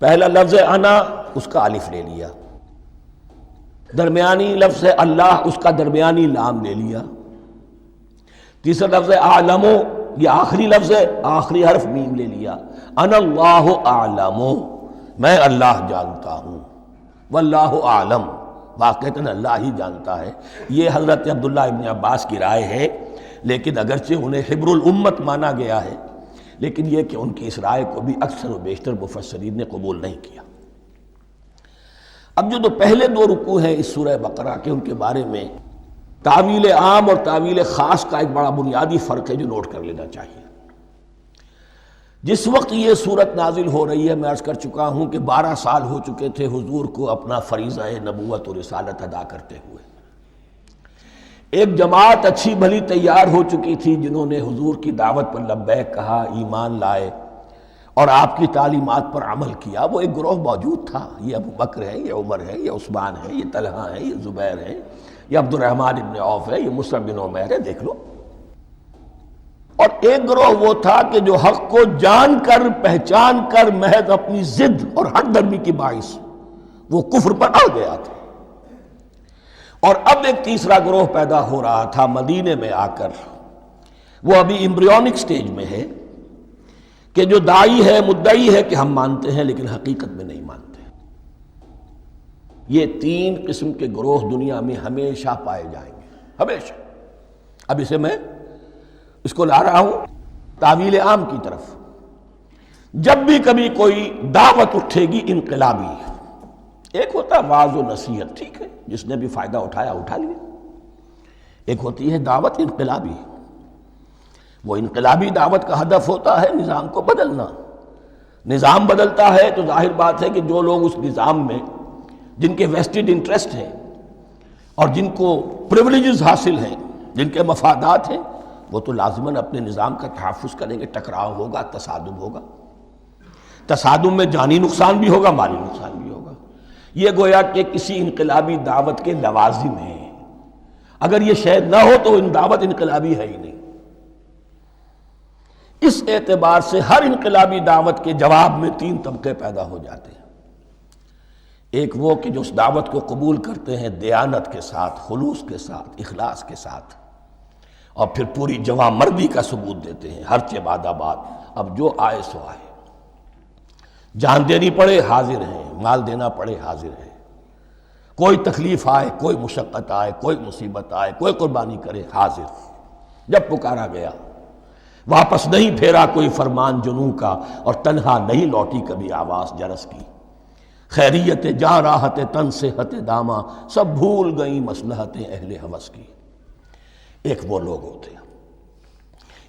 پہلا لفظ انا، اس کا الف لے لیا، درمیانی لفظ اللہ، اس کا درمیانی لام لے لیا، تیسرا لفظ اعلم، یہ آخری لفظ ہے، آخری حرف میم لے لیا، انا اللہ اعلم، میں اللہ جانتا ہوں، واللہ اعلم، واقعتاً اللہ ہی جانتا ہے۔ یہ حضرت عبداللہ ابن عباس کی رائے ہے، لیکن اگرچہ انہیں حبر الامت مانا گیا ہے، لیکن یہ کہ ان کی اس رائے کو بھی اکثر و بیشتر مفسرین نے قبول نہیں کیا۔ اب جو پہلے 2 رکوع ہیں اس سورہ بقرہ کے، ان کے بارے میں تعویل عام اور تعویل خاص کا ایک بڑا بنیادی فرق ہے جو نوٹ کر لینا چاہیے۔ جس وقت یہ صورت نازل ہو رہی ہے، میں عرض کر چکا ہوں کہ 12 سال ہو چکے تھے حضور کو اپنا فریضہ نبوت و رسالت ادا کرتے ہوئے۔ ایک جماعت اچھی بھلی تیار ہو چکی تھی جنہوں نے حضور کی دعوت پر لبیک کہا، ایمان لائے اور آپ کی تعلیمات پر عمل کیا۔ وہ ایک گروہ موجود تھا، یہ ابو بکر ہے، یہ عمر ہے، یہ عثمان ہے، یہ طلحہ ہے، یہ زبیر ہے، یہ عبد الرحمن ابن عوف ہے، یہ مصعب بن عمیر ہے، دیکھ لو۔ اور ایک گروہ وہ تھا کہ جو حق کو جان کر پہچان کر محض اپنی ضد اور ہٹ درمی کی باعث وہ کفر پر اڑ گیا تھا۔ اور اب ایک تیسرا گروہ پیدا ہو رہا تھا مدینے میں آ کر، وہ ابھی ایمبریونک سٹیج میں ہے، کہ جو داعی ہے، مدعی ہے کہ ہم مانتے ہیں لیکن حقیقت میں نہیں مانتے۔ یہ تین قسم کے گروہ دنیا میں ہمیشہ پائے جائیں گے، ہمیشہ۔ اب اسے میں اس کو لا رہا ہوں تعویل عام کی طرف۔ جب بھی کبھی کوئی دعوت اٹھے گی انقلابی، ایک ہوتا ہے وعظ و نصیحت، ٹھیک ہے، جس نے بھی فائدہ اٹھایا اٹھا لیا۔ ایک ہوتی ہے دعوت انقلابی، وہ انقلابی دعوت کا ہدف ہوتا ہے نظام کو بدلنا۔ نظام بدلتا ہے تو ظاہر بات ہے کہ جو لوگ اس نظام میں جن کے ویسٹڈ انٹرسٹ ہیں اور جن کو پریولیجز حاصل ہیں، جن کے مفادات ہیں، وہ تو لازماً اپنے نظام کا تحفظ کریں گے۔ ٹکراؤ ہوگا، تصادم ہوگا، تصادم میں جانی نقصان بھی ہوگا، مالی نقصان بھی ہوگا۔ یہ گویا کہ کسی انقلابی دعوت کے لوازم ہیں۔ اگر یہ شے نہ ہو تو دعوت انقلابی ہے ہی نہیں۔ اس اعتبار سے ہر انقلابی دعوت کے جواب میں تین طبقے پیدا ہو جاتے ہیں۔ ایک وہ کہ جو اس دعوت کو قبول کرتے ہیں دیانت کے ساتھ، خلوص کے ساتھ، اخلاص کے ساتھ، اور پھر پوری جواں مردی کا ثبوت دیتے ہیں، ہر چہ بعد آباد، اب جو آئے سو آئے، جان دینی پڑے حاضر ہیں، مال دینا پڑے حاضر ہیں، کوئی تکلیف آئے، کوئی مشقت آئے، کوئی مصیبت آئے، کوئی قربانی کرے حاضر۔ جب پکارا گیا واپس نہیں پھیرا کوئی فرمان جنوں کا، اور تنہا نہیں لوٹی کبھی آواز جرس کی۔ خیریت جاں راحت تن صحت داماں، سب بھول گئیں مصلحتیں اہل ہوس کی۔ ایک وہ لوگ ہوتے ہیں،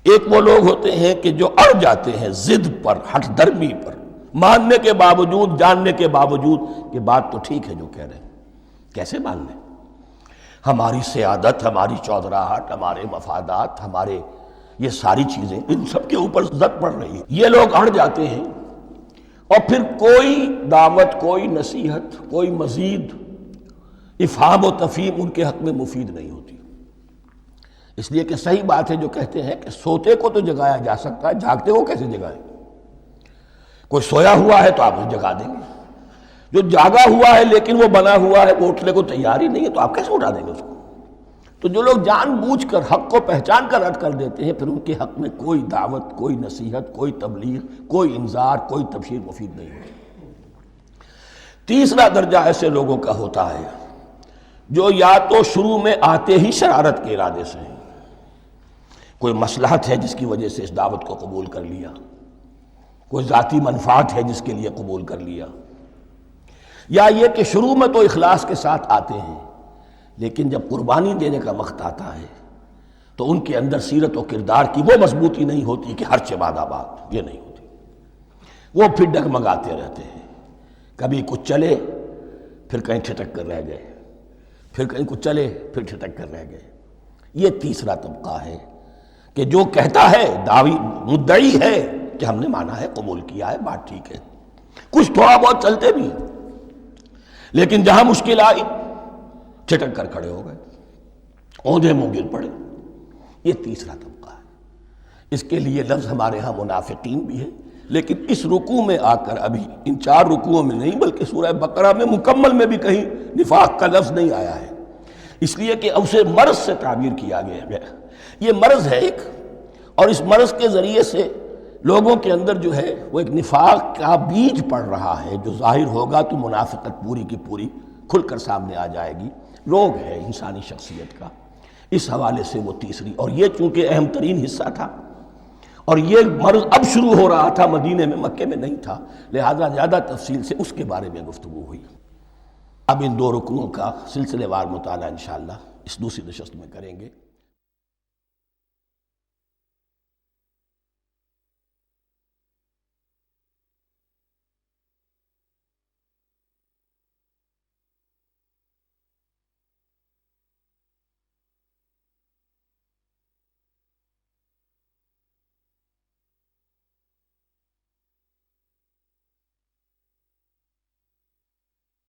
ایک وہ لوگ ہوتے ہیں کہ جو اڑ جاتے ہیں ضد پر، ہٹ درمی پر، ماننے کے باوجود، جاننے کے باوجود کہ بات تو ٹھیک ہے جو کہہ رہے ہیں، کیسے مان لیں؟ ہماری سیادت، ہماری چودراہٹ، ہمارے مفادات، ہمارے یہ ساری چیزیں، ان سب کے اوپر زد پڑ رہی ہے۔ یہ لوگ اڑ جاتے ہیں اور پھر کوئی دعوت، کوئی نصیحت، کوئی مزید افہام و تفہیم ان کے حق میں مفید نہیں ہوتی۔ اس لیے کہ صحیح بات ہے جو کہتے ہیں کہ سوتے کو تو جگایا جا سکتا ہے، جاگتے کو کیسے جگائیں؟ کوئی سویا ہوا ہے تو آپ اسے جگا دیں گے، جو جاگا ہوا ہے لیکن وہ بنا ہوا ہے، وہ اٹھنے کو تیار ہی نہیں ہے، تو آپ کیسے اٹھا دیں گے اس کو؟ تو جو لوگ جان بوجھ کر حق کو پہچان کر رد کر دیتے ہیں، پھر ان کے حق میں کوئی دعوت، کوئی نصیحت، کوئی تبلیغ، کوئی انذار، کوئی تبشیر مفید نہیں ہوتی۔ تیسرا درجہ ایسے لوگوں کا ہوتا ہے جو یا تو شروع میں آتے ہی شرارت کے ارادے سے ہیں، کوئی مصلحت ہے جس کی وجہ سے اس دعوت کو قبول کر لیا، کوئی ذاتی منفعت ہے جس کے لیے قبول کر لیا، یا یہ کہ شروع میں تو اخلاص کے ساتھ آتے ہیں لیکن جب قربانی دینے کا وقت آتا ہے تو ان کے اندر سیرت و کردار کی وہ مضبوطی نہیں ہوتی کہ ہر چہ بعد آباد، یہ نہیں ہوتی، وہ پھر ڈگمگاتے رہتے ہیں، کبھی کچھ چلے پھر کہیں ٹھٹک کر رہ گئے، پھر کہیں کچھ چلے پھر ٹھٹک کر رہ گئے۔ یہ تیسرا طبقہ ہے کہ جو کہتا ہے، دعوی مدعی ہے کہ ہم نے مانا ہے، قبول کیا ہے، بات ٹھیک ہے، کچھ تھوڑا بہت چلتے بھی ہیں، لیکن جہاں مشکل آئی چھٹک کر کھڑے ہو گئے، اونجے منہ گر پڑے۔ یہ تیسرا طبقہ ہے۔ اس کے لیے لفظ ہمارے ہاں منافقین بھی ہے، لیکن اس رکوع میں آ کر، ابھی ان 4 رکوعوں میں نہیں بلکہ سورہ بقرہ میں مکمل میں بھی کہیں نفاق کا لفظ نہیں آیا ہے، اس لیے کہ اسے مرض سے تعبیر کیا گیا۔ یہ مرض ہے ایک، اور اس مرض کے ذریعے سے لوگوں کے اندر جو ہے وہ ایک نفاق کا بیج پڑ رہا ہے، جو ظاہر ہوگا تو منافقت پوری کی پوری کھل کر سامنے آ جائے گی۔ روگ ہے انسانی شخصیت کا، اس حوالے سے وہ تیسری، اور یہ چونکہ اہم ترین حصہ تھا اور یہ مرض اب شروع ہو رہا تھا مدینے میں، مکے میں نہیں تھا، لہذا زیادہ تفصیل سے اس کے بارے میں گفتگو ہوئی۔ اب ان 2 رکوعوں کا سلسلے وار مطالعہ انشاءاللہ اس دوسری نشست میں کریں گے۔